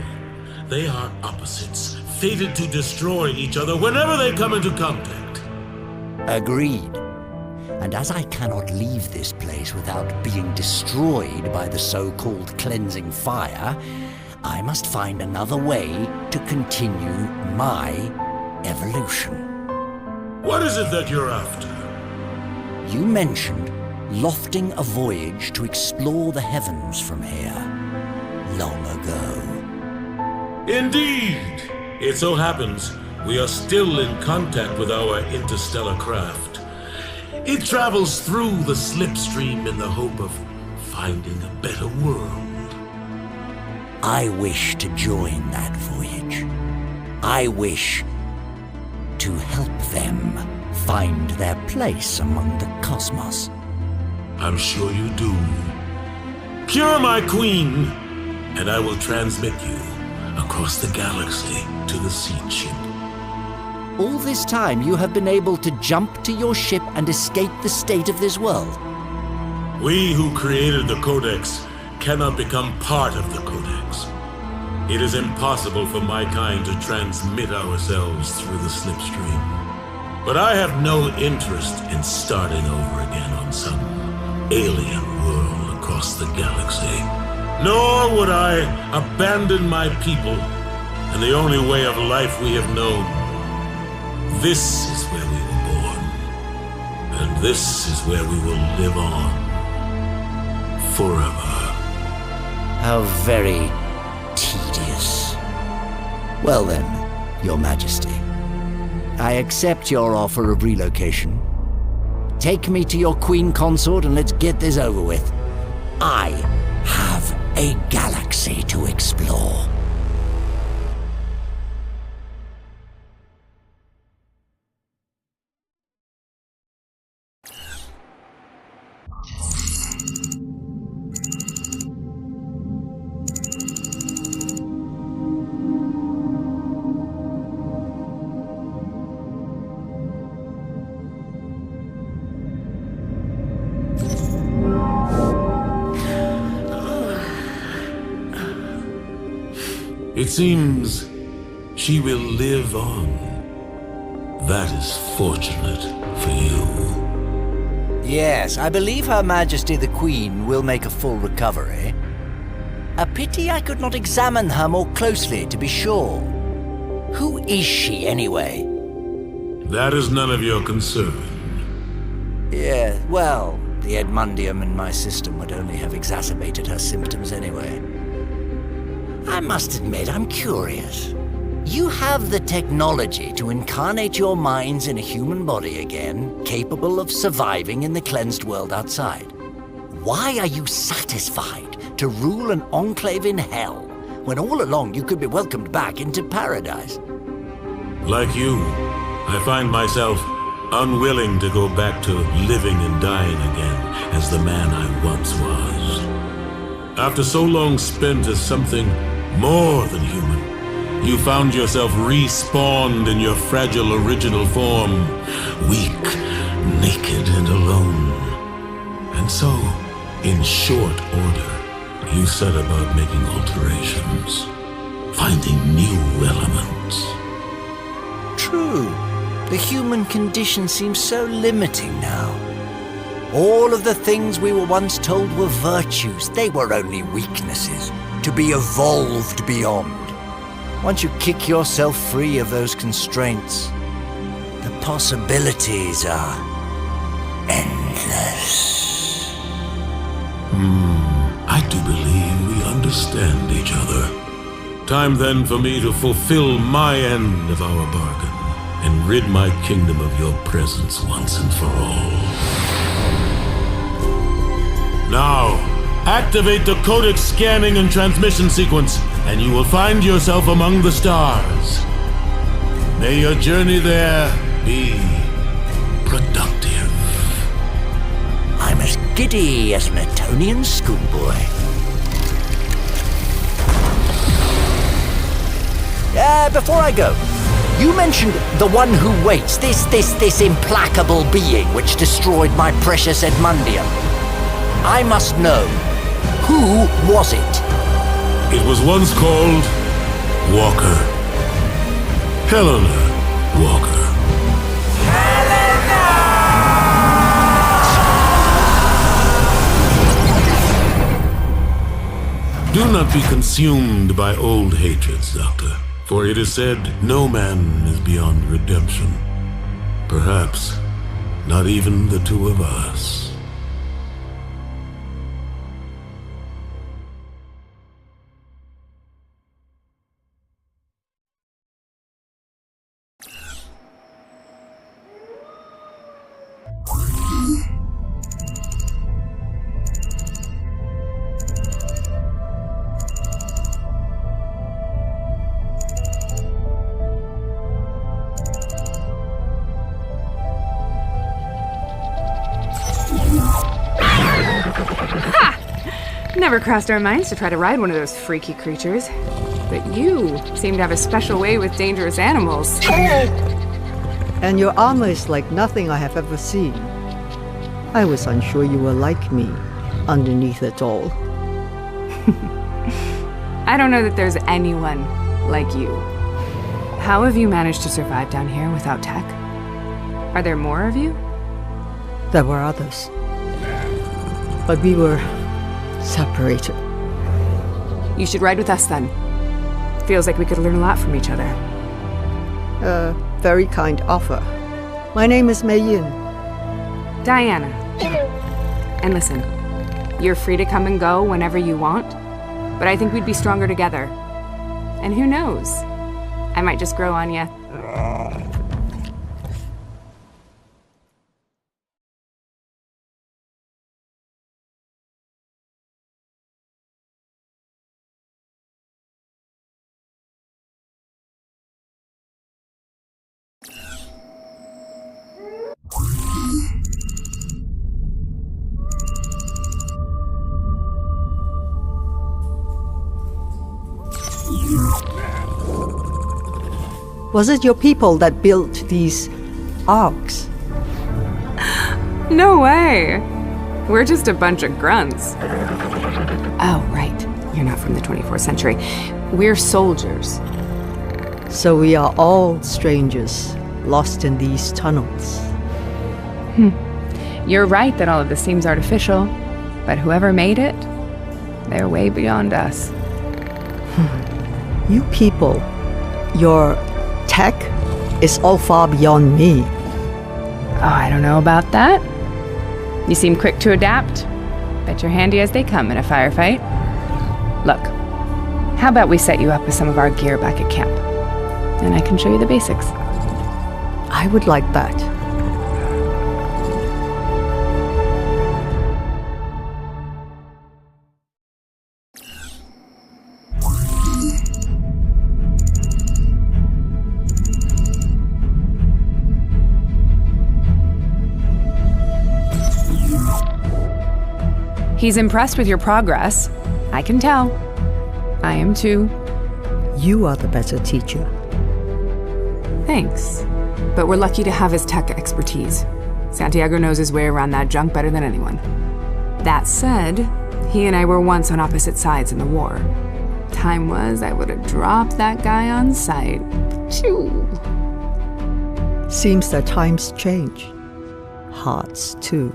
they are opposites, fated to destroy each other whenever they come into contact. Agreed. And as I cannot leave this place without being destroyed by the so-called cleansing fire, I must find another way to continue my evolution. What is it that you're after? You mentioned lofting a voyage to explore the heavens from here long ago. Indeed! It so happens we are still in contact with our interstellar craft. It travels through the slipstream in the hope of finding a better world. I wish to join that voyage. I wish to help them find their place among the cosmos. I'm sure you do. Cure my queen, and I will transmit you across the galaxy to the seed ship. All this time you have been able to jump to your ship and escape the state of this world. We who created the Codex cannot become part of the Codex. It is impossible for my kind to transmit ourselves through the slipstream. But I have no interest in starting over again on some alien world across the galaxy. Nor would I abandon my people and the only way of life we have known. This is where we were born, and this is where we will live on forever. How very tedious. Well then, Your Majesty, I accept your offer of relocation. Take me to your queen consort and let's get this over with. I have a galaxy to explore. It seems she will live on. That is fortunate for you. Yes, I believe Her Majesty the Queen will make a full recovery. A pity I could not examine her more closely to be sure. Who is she, anyway? That is none of your concern. Yeah, well, the Edmundium in my system would only have exacerbated her symptoms anyway. I must admit, I'm curious. You have the technology to incarnate your minds in a human body again, capable of surviving in the cleansed world outside. Why are you satisfied to rule an enclave in hell, when all along you could be welcomed back into paradise? Like you, I find myself unwilling to go back to living and dying again as the man I once was. After so long spent as something more than human, you found yourself respawned in your fragile original form, weak, naked, and alone. And so, in short order, you set about making alterations, finding new elements. True. The human condition seems so limiting now. All of the things we were once told were virtues, they were only weaknesses, to be evolved beyond. Once you kick yourself free of those constraints, the possibilities are endless. I do believe we understand each other. Time then for me to fulfill my end of our bargain and rid my kingdom of your presence once and for all. Now, activate the codec scanning and transmission sequence, and you will find yourself among the stars. May your journey there be productive. I'm as giddy as an Etonian schoolboy. Before I go, you mentioned the one who waits, this implacable being which destroyed my precious Edmundium. I must know, who was it? It was once called Walker. Helena Walker. Do not be consumed by old hatreds, Doctor, for it is said no man is beyond redemption. Perhaps not even the two of us. Never crossed our minds to try to ride one of those freaky creatures. But you seem to have a special way with dangerous animals. And your armor is like nothing I have ever seen. I was unsure you were like me, underneath it all. I don't know that there's anyone like you. How have you managed to survive down here without tech? Are there more of you? There were others. But we were separated. You should ride with us then. Feels like we could learn a lot from each other. A very kind offer. My name is Mei Yin. Diana. And listen, you're free to come and go whenever you want, but I think we'd be stronger together. And who knows? I might just grow on you. Was it your people that built these arks? No way! We're just a bunch of grunts. Oh, right. You're not from the 24th century. We're soldiers. So we are all strangers, lost in these tunnels. You're right that all of this seems artificial, but whoever made it, they're way beyond us. You people, your tech is all far beyond me. Oh, I don't know about that. You seem quick to adapt. Bet you're handy as they come in a firefight. Look, how about we set you up with some of our gear back at camp? And I can show you the basics. I would like that. He's impressed with your progress. I can tell. I am too. You are the better teacher. Thanks. But we're lucky to have his tech expertise. Santiago knows his way around that junk better than anyone. That said, he and I were once on opposite sides in the war. Time was I would have dropped that guy on sight. Phew. Seems that times change. Hearts too.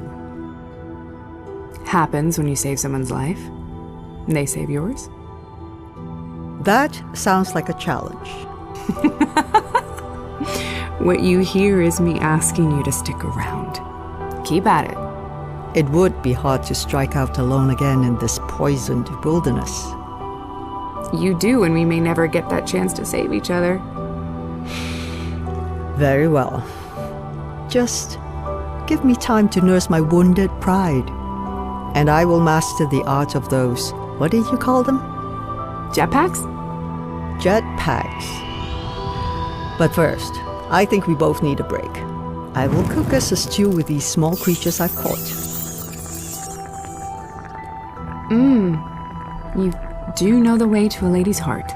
Happens when you save someone's life. They save yours. That sounds like a challenge. What you hear is me asking you to stick around. Keep at it. It would be hard to strike out alone again in this poisoned wilderness. You do, and we may never get that chance to save each other. Very well. Just give me time to nurse my wounded pride. And I will master the art of those, what did you call them? Jetpacks? Jetpacks. But first, I think we both need a break. I will cook us a stew with these small creatures I've caught. You do know the way to a lady's heart.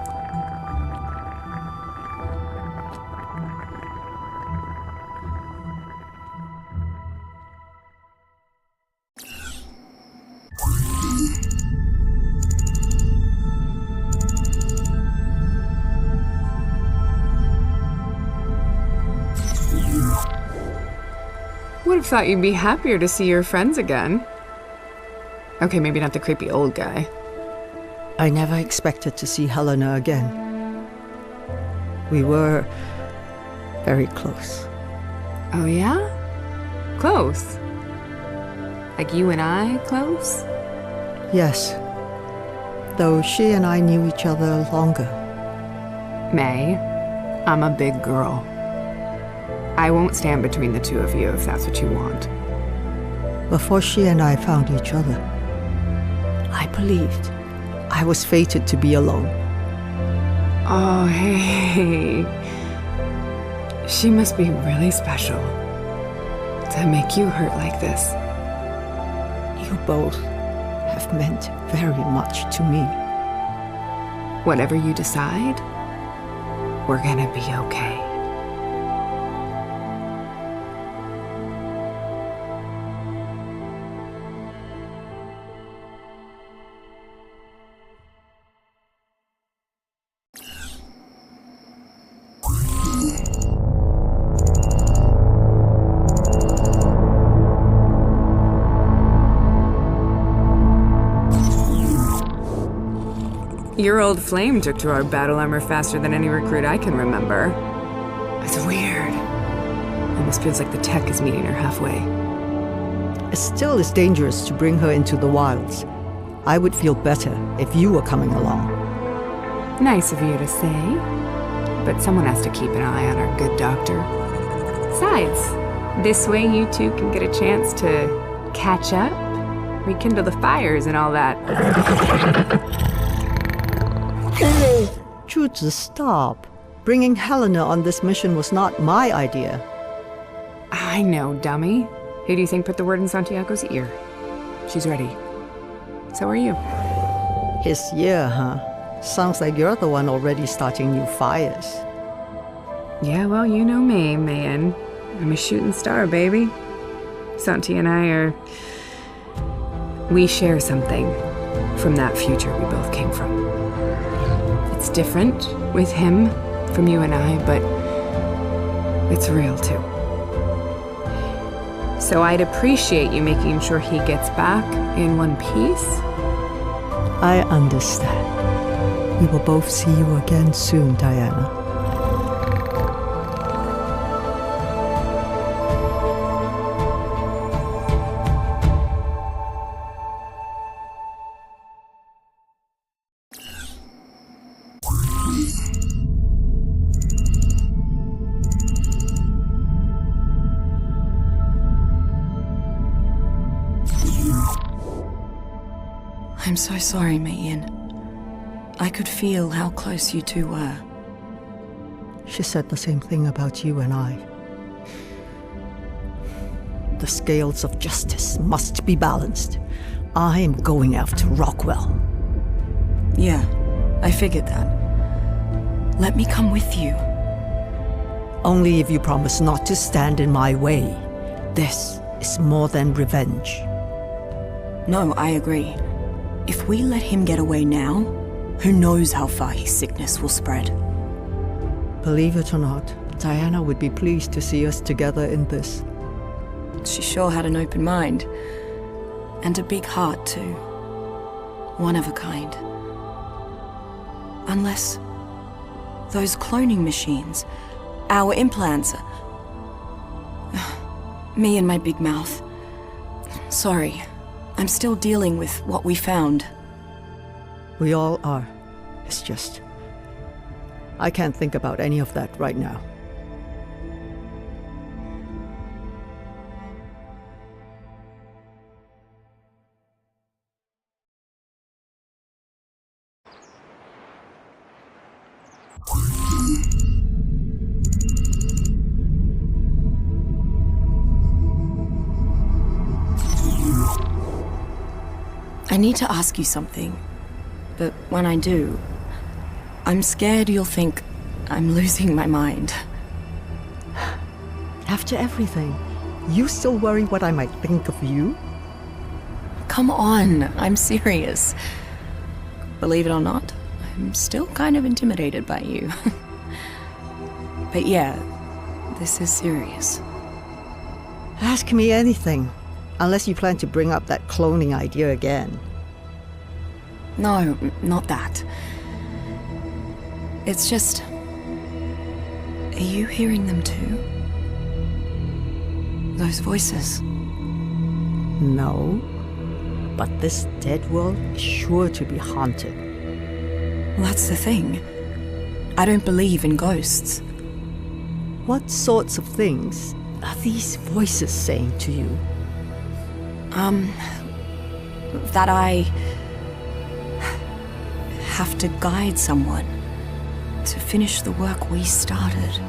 Would have thought you'd be happier to see your friends again. Okay, maybe not the creepy old guy. I never expected to see Helena again. We were very close. Oh yeah? Close? Like you and I close? Yes. Though she and I knew each other longer. May, I'm a big girl. I won't stand between the two of you if that's what you want. Before she and I found each other, I believed I was fated to be alone. Oh, hey. She must be really special to make you hurt like this. You both have meant very much to me. Whatever you decide, we're gonna be okay. Your old flame took to our battle armor faster than any recruit I can remember. It's weird. Almost feels like the tech is meeting her halfway. It still is dangerous to bring her into the wilds. I would feel better if you were coming along. Nice of you to say, but someone has to keep an eye on our good doctor. Besides, this way you two can get a chance to catch up, rekindle the fires and all that. Jude, stop. Bringing Helena on this mission was not my idea. I know, dummy. Who do you think put the word in Santiago's ear? She's ready. So are you. His ear, huh? Sounds like you're the one already starting new fires. Yeah, well, you know me, Mayan. I'm a shooting star, baby. Santi and I we share something from that future we both came from. It's different with him from you and I, but it's real too. So I'd appreciate you making sure he gets back in one piece. I understand. We will both see you again soon, Diana. I'm so sorry, Mayan. I could feel how close you two were. She said the same thing about you and I. The scales of justice must be balanced. I am going after Rockwell. Yeah, I figured that. Let me come with you. Only if you promise not to stand in my way. This is more than revenge. No, I agree. If we let him get away now, who knows how far his sickness will spread. Believe it or not, Diana would be pleased to see us together in this. She sure had an open mind. And a big heart, too. One of a kind. Unless those cloning machines, our implants... Me and my big mouth. Sorry. I'm still dealing with what we found. We all are. It's just... I can't think about any of that right now. I need to ask you something, but when I do, I'm scared you'll think I'm losing my mind. After everything, you still worry what I might think of you? Come on, I'm serious. Believe it or not, I'm still kind of intimidated by you. But yeah, this is serious. Ask me anything, unless you plan to bring up that cloning idea again. No, not that. It's just... Are you hearing them too? Those voices? No, but this dead world is sure to be haunted. Well, that's the thing. I don't believe in ghosts. What sorts of things are these voices saying to you? That I have to guide someone to finish the work we started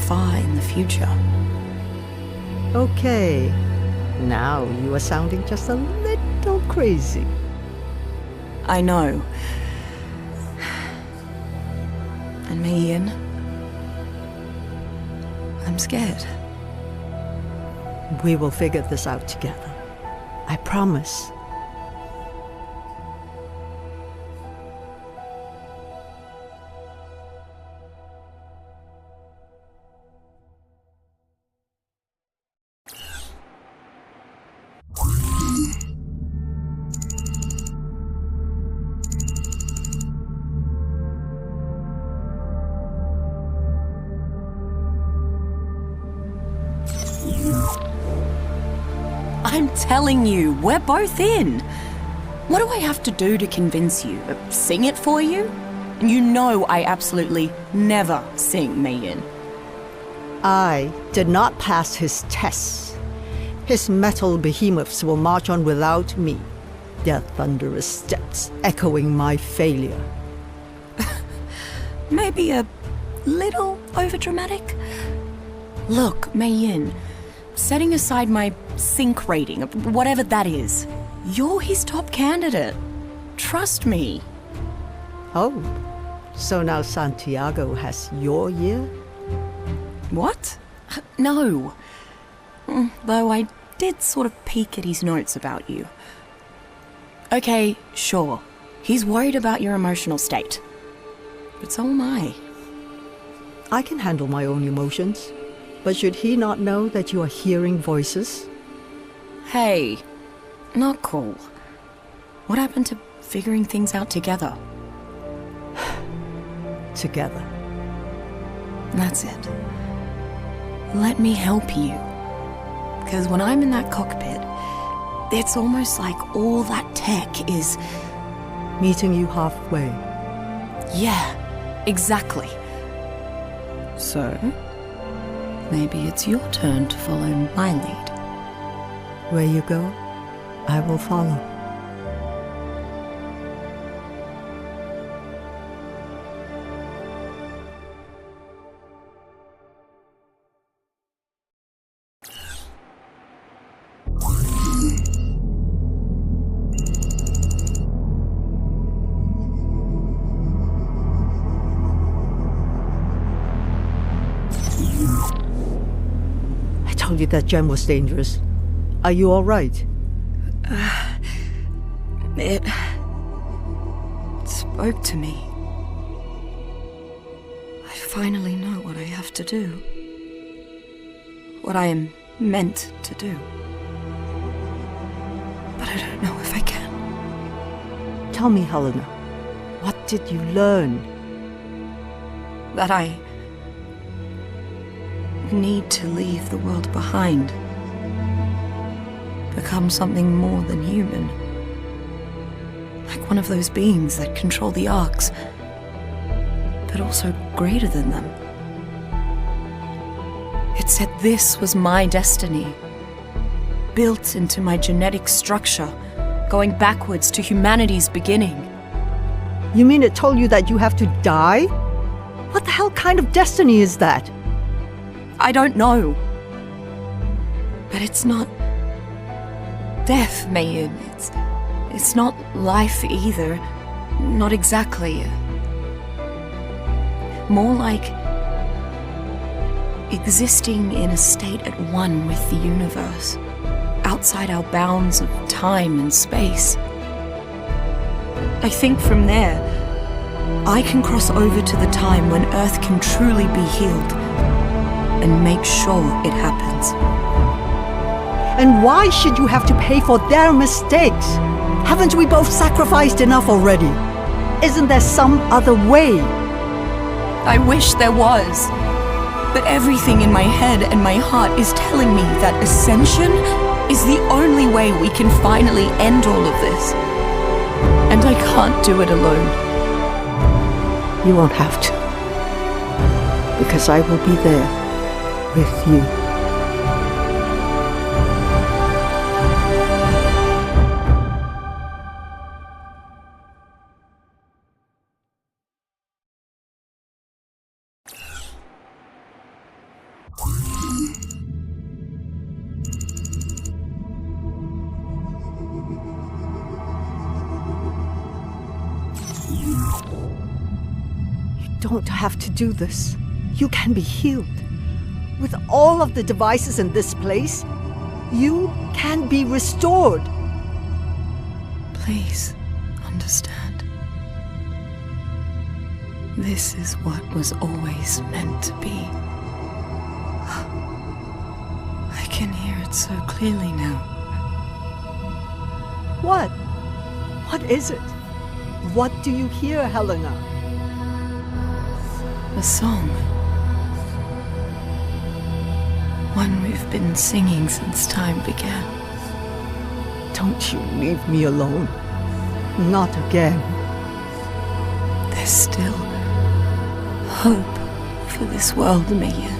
far in the future. Okay, now you are sounding just a little crazy. I know. And me, Ian, I'm scared. We will figure this out together. I promise. I'm telling you, we're both in. What do I have to do to convince you? Sing it for you? And you know I absolutely never sing, Megan. I did not pass his tests. His metal behemoths will march on without me, their thunderous steps echoing my failure. Maybe a little overdramatic? Look, Mayin, setting aside my sync rating, whatever that is, you're his top candidate. Trust me. Oh, so now Santiago has your year? What? No. Though I did sort of peek at his notes about you. Okay, sure. He's worried about your emotional state. But so am I. I can handle my own emotions. But should he not know that you are hearing voices? Hey, not cool. What happened to figuring things out together? Together. That's it. Let me help you. Because when I'm in that cockpit, it's almost like all that tech is... Meeting you halfway. Yeah, exactly. So, maybe it's your turn to follow my lead. Where you go, I will follow. I told you that gem was dangerous. Are you all right? It spoke to me. I finally know what I have to do. What I am meant to do. But I don't know if I can. Tell me, Helena, what did you learn? That I need to leave the world behind. Become something more than human. Like one of those beings that control the arcs, but also greater than them. It said this was my destiny, built into my genetic structure, going backwards to humanity's beginning. You mean it told you that you have to die? What the hell kind of destiny is that? I don't know. But it's not death, Mayun. It's not life either. Not exactly. More like existing in a state at one with the universe, outside our bounds of time and space. I think from there, I can cross over to the time when Earth can truly be healed and make sure it happens. And why should you have to pay for their mistakes? Haven't we both sacrificed enough already? Isn't there some other way? I wish there was. But everything in my head and my heart is telling me that ascension is the only way we can finally end all of this. And I can't do it alone. You won't have to. Because I will be there with you. You don't have to do this. You can be healed. With all of the devices in this place, you can be restored. Please understand. This is what was always meant to be. I can hear it so clearly now. What? What is it? What do you hear, Helena? A song. One we've been singing since time began. Don't you leave me alone. Not again. There's still hope for this world, Maya.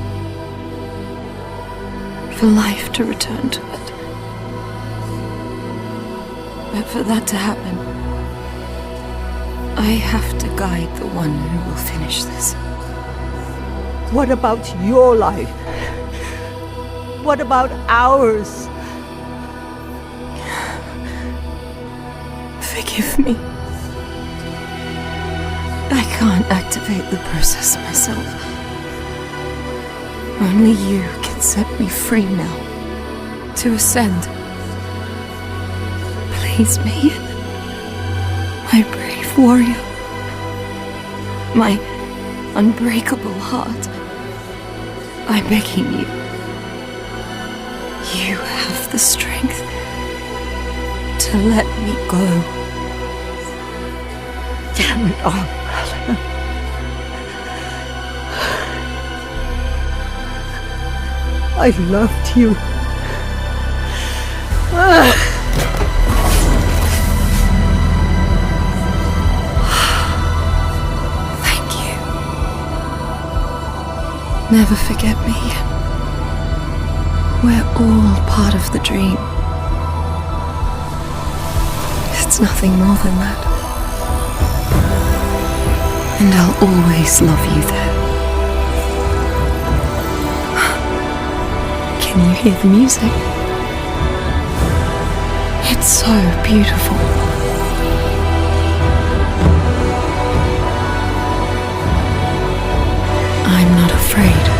For life to return to it. But for that to happen, I have to guide the one who will finish this. What about your life? What about ours? Forgive me. I can't activate the process myself. Only you can set me free now, to ascend. Please, Mayan, my brave warrior, my unbreakable heart, I'm begging you. You have the strength to let me go. Damn it all. I loved you. Thank you. Never forget me. We're all part of the dream. It's nothing more than that. And I'll always love you there. Can you hear the music? It's so beautiful. I'm not afraid.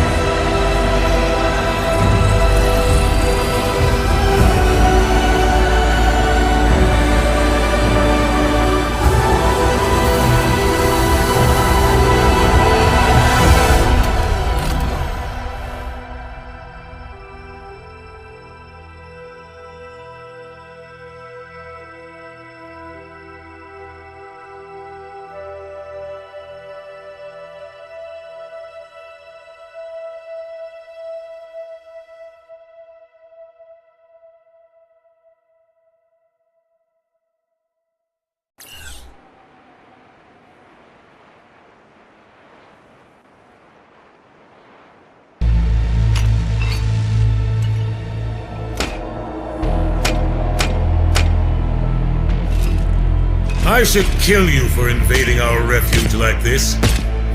I should kill you for invading our refuge like this.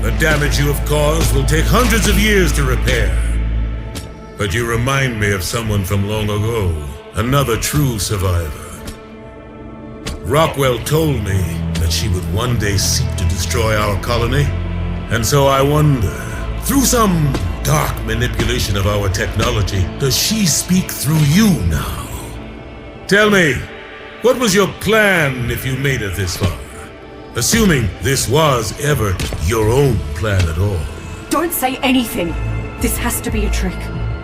The damage you have caused will take hundreds of years to repair. But you remind me of someone from long ago, another true survivor. Rockwell told me that she would one day seek to destroy our colony, and so I wonder, through some dark manipulation of our technology, does she speak through you now? Tell me, what was your plan if you made it this far? Assuming this was ever your own plan at all. Don't say anything. This has to be a trick.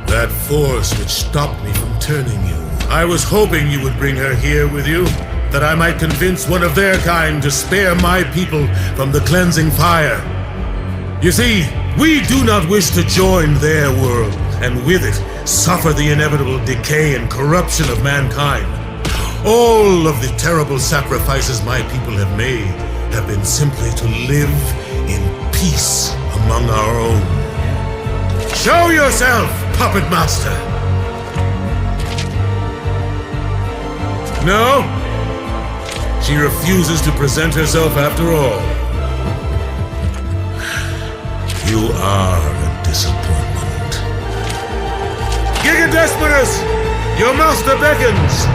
That force which stopped me from turning you. I was hoping you would bring her here with you, that I might convince one of their kind to spare my people from the cleansing fire. You see, we do not wish to join their world, and with it, suffer the inevitable decay and corruption of mankind. All of the terrible sacrifices my people have made have been simply to live in peace among our own. Show yourself, Puppet Master! No? She refuses to present herself after all. You are a disappointment. Gigadesperus! Your master beckons!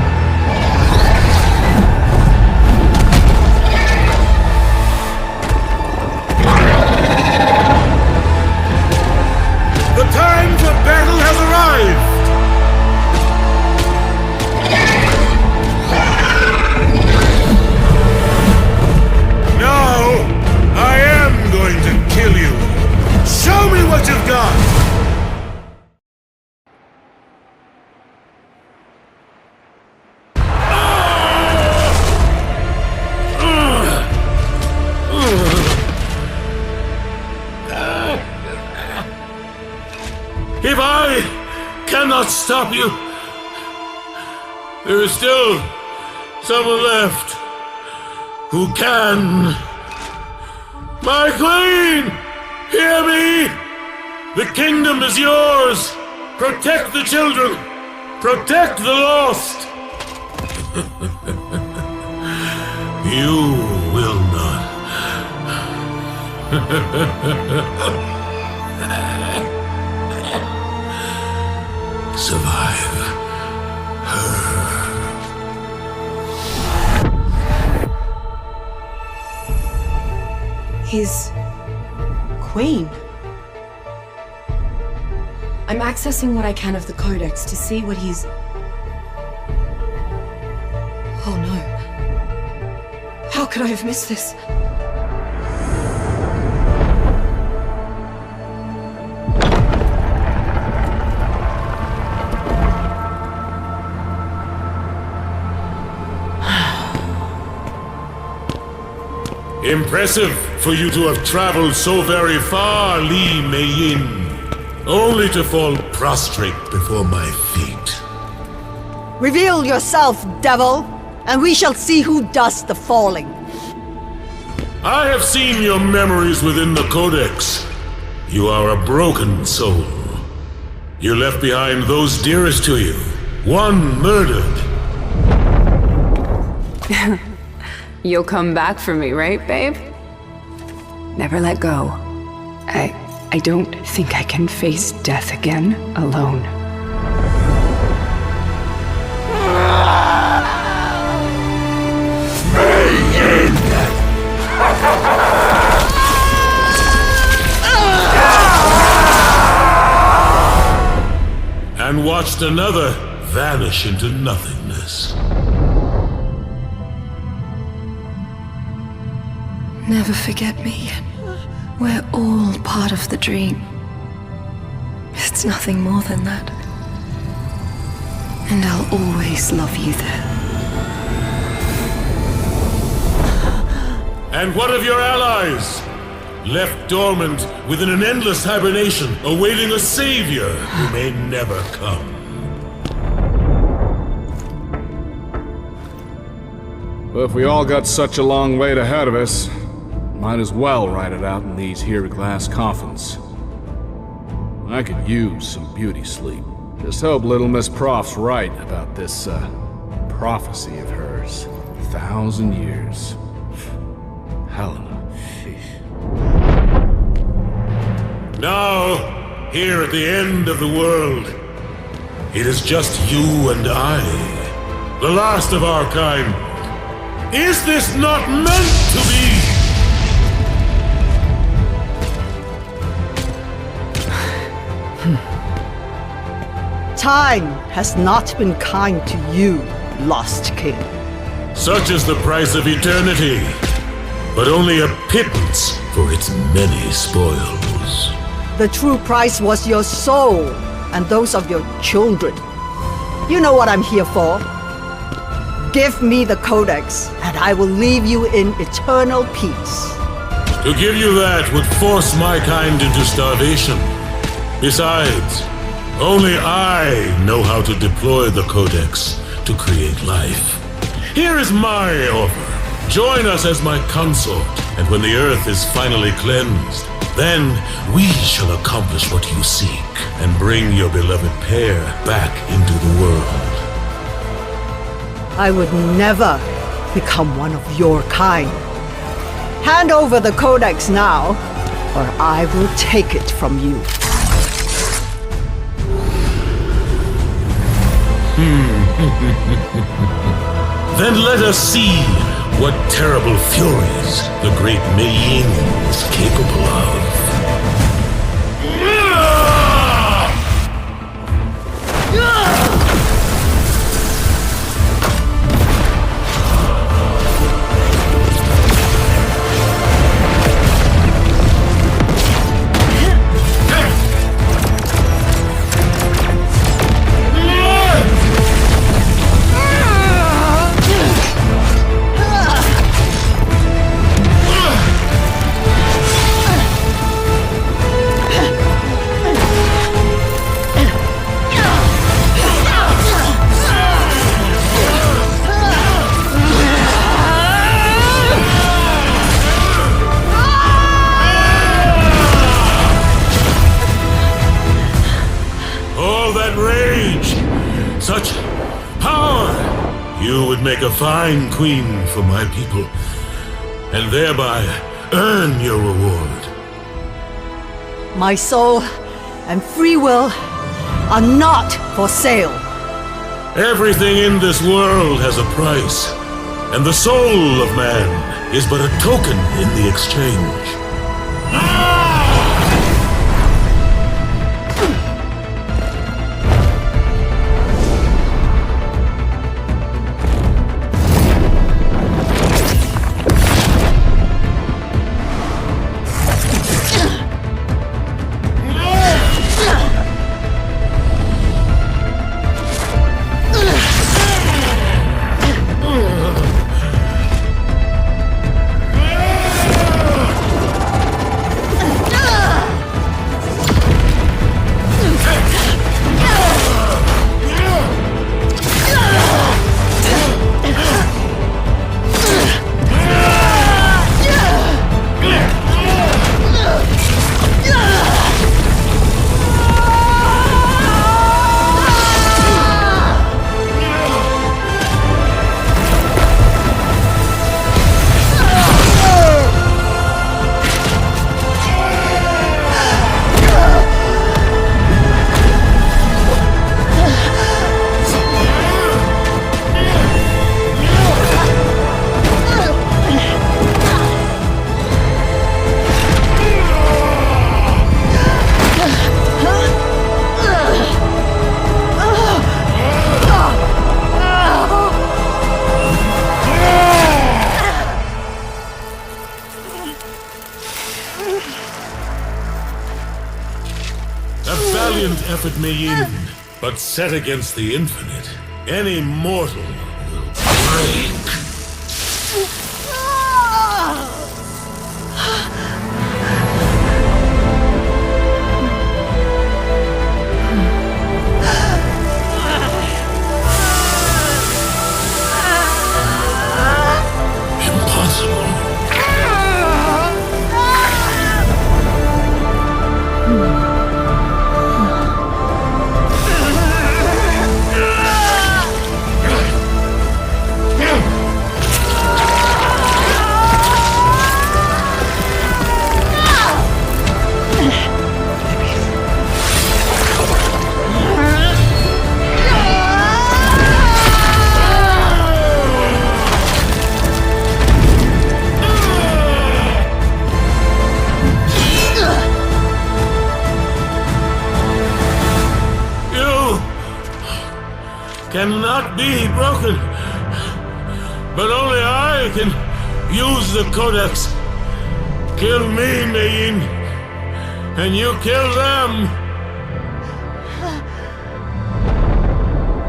The time for battle has arrived! Now, I am going to kill you! Show me what you've got! If I cannot stop you, there is still someone left who can. My queen, hear me! The kingdom is yours! Protect the children! Protect the lost! You will not. Survive her. His queen. I'm accessing what I can of the codex to see what he's... Oh no. How could I have missed this? Impressive for you to have traveled so very far, Li Meiyin, only to fall prostrate before my feet. Reveal yourself, devil, and we shall see who does the falling. I have seen your memories within the Codex. You are a broken soul. You left behind those dearest to you, one murdered. You'll come back for me, right, babe? Never let go. I don't think I can face death again alone. And watched another vanish into nothingness. Never forget me. We're all part of the dream. It's nothing more than that. And I'll always love you there. And what of your allies? Left dormant within an endless hibernation, awaiting a savior who may never come. Well, if we all got such a long wait ahead of us, might as well ride it out in these here glass coffins. I could use some beauty sleep. Just hope little Miss Prof's right about this, prophecy of hers. 1,000 years. Helena. Now, here at the end of the world, it is just you and I, the last of our kind. Is this not meant to be? Time has not been kind to you, Lost King. Such is the price of eternity, but only a pittance for its many spoils. The true price was your soul and those of your children. You know what I'm here for. Give me the Codex, and I will leave you in eternal peace. To give you that would force my kind into starvation. Besides, only I know how to deploy the Codex to create life. Here is my offer. Join us as my consort, and when the Earth is finally cleansed, then we shall accomplish what you seek and bring your beloved pair back into the world. I would never become one of your kind. Hand over the Codex now, or I will take it from you. Then let us see what terrible furies the great Meiyin is capable of. Such power! You would make a fine queen for my people, and thereby earn your reward. My soul and free will are not for sale. Everything in this world has a price, and the soul of man is but a token in the exchange. valiant effort, Mayin, but set against the infinite, any mortal will break. Cannot be broken, but only I can use the codex. Kill me, Mayin, and you kill them.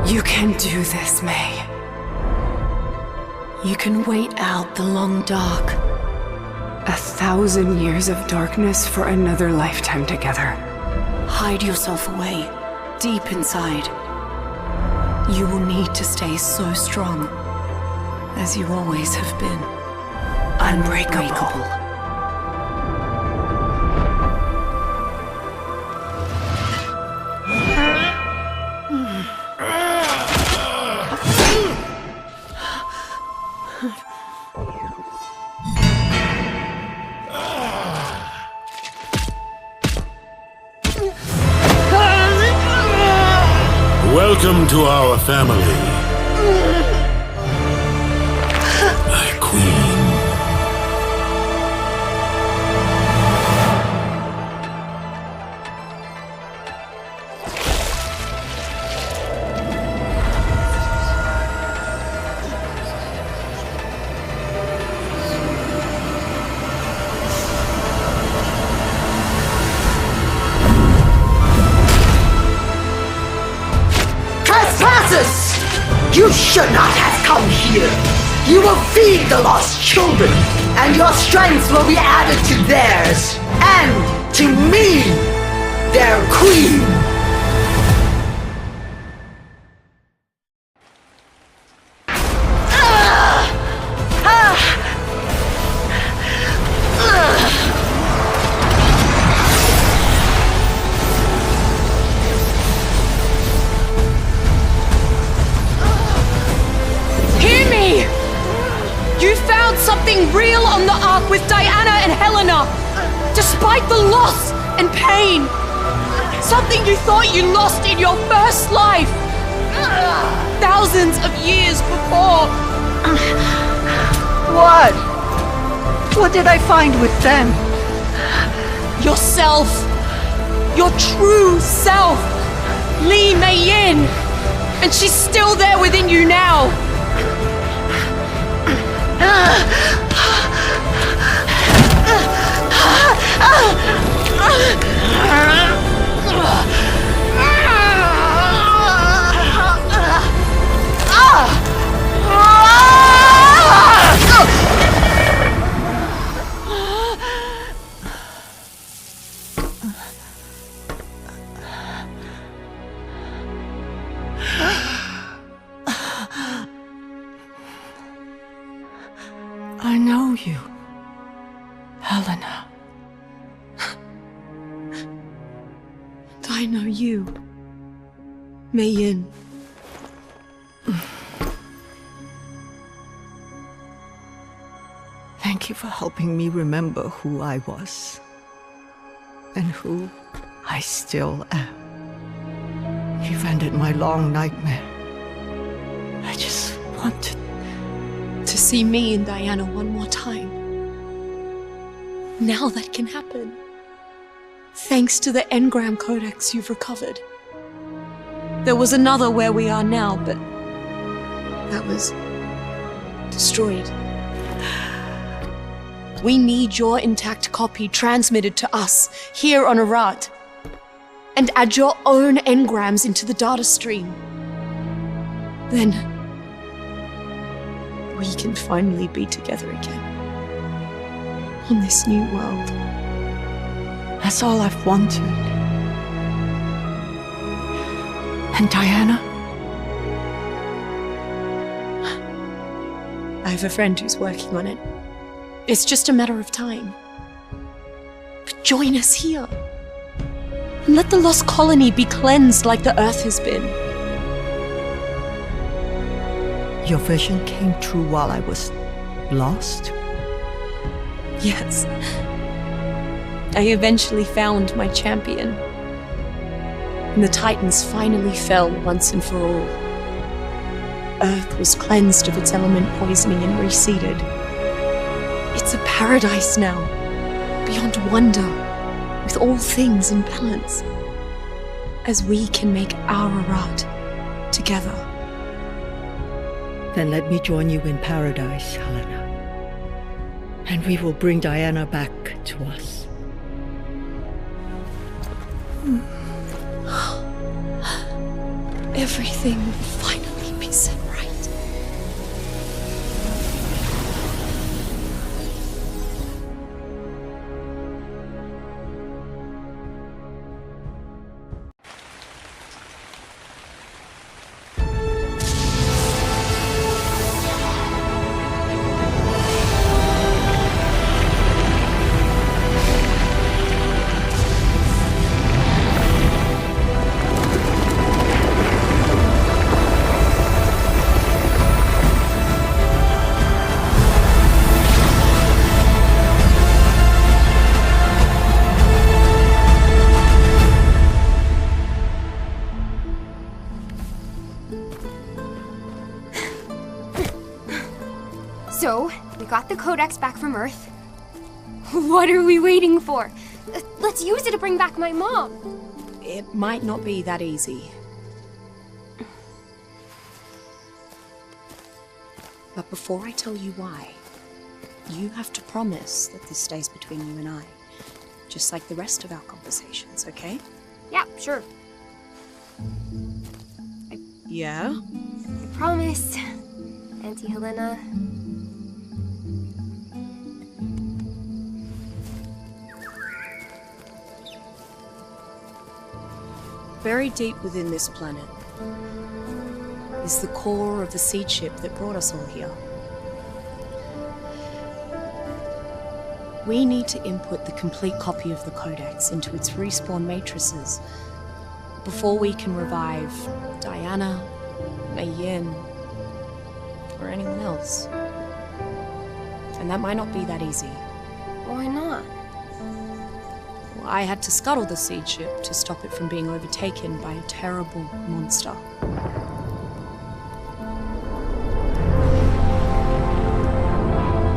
You can do this, May. You can wait out the long dark. 1,000 years of darkness for another lifetime together. Hide yourself away, deep inside. You will need to stay so strong, as you always have been. Unbreakable. Welcome to our family, my queen. You should not have come here. You will feed the lost children, and your strength will be added to theirs, and to me, their queen. Something real on the Ark with Diana and Helena, despite the loss and pain. Something you thought you lost in your first life, thousands of years before. What? What did I find with them? Yourself. Your true self. Li Mei-yin. And she's still there within you now. I know you, Helena. And I know you, Mei-yin. Thank you for helping me remember who I was and who I still am. You've ended my long nightmare. I just wanted to see me and Diana one more time. Now that can happen. Thanks to the Engram Codex you've recovered. There was another where we are now, but that was destroyed. We need your intact copy transmitted to us here on Arat. and add your own engrams into the data stream. Then we can finally be together again on this new world. That's all I've wanted. And Diana? I have a friend who's working on it. It's just a matter of time. But join us here. And let the lost colony be cleansed like the Earth has been. Your vision came true while I was lost? Yes. I eventually found my champion. And the Titans finally fell once and for all. Earth was cleansed of its element poisoning and reseeded. It's a paradise now, beyond wonder, with all things in balance. As we can make our Arat together. Then let me join you in paradise, Helena. And we will bring Diana back to us. Everything will finally be set right. So, we got the codex back from Earth. What are we waiting for? Let's use it to bring back my mom. It might not be that easy. But before I tell you why, you have to promise that this stays between you and I. Just like the rest of our conversations, okay? Yeah, sure. Yeah? I promise, Auntie Helena. Buried deep within this planet is the core of the seed ship that brought us all here. We need to input the complete copy of the codex into its respawn matrices before we can revive Diana, Mei Yin, or anyone else. And that might not be that easy. Why not? I had to scuttle the seed ship to stop it from being overtaken by a terrible monster.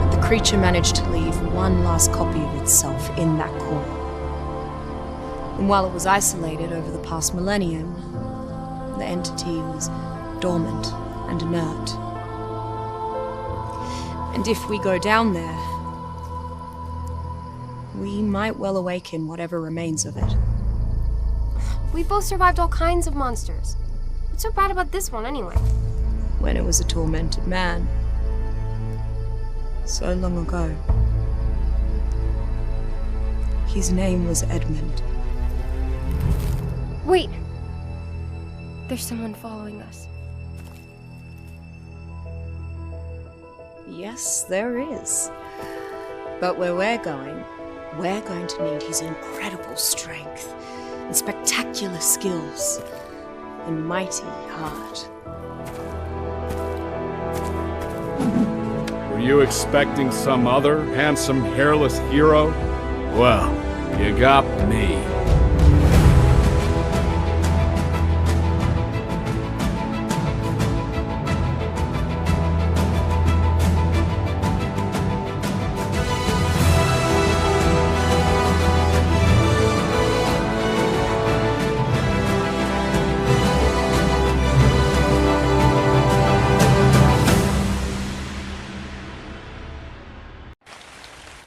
But the creature managed to leave one last copy of itself in that core. And while it was isolated over the past millennium, the entity was dormant and inert. And if we go down there, we might well awaken whatever remains of it. We both survived all kinds of monsters. What's so bad about this one, anyway? When it was a tormented man. So long ago. His name was Edmund. Wait! There's someone following us. Yes, there is. But where we're going to need his incredible strength and spectacular skills and mighty heart. Were you expecting some other handsome, hairless hero? Well, you got me.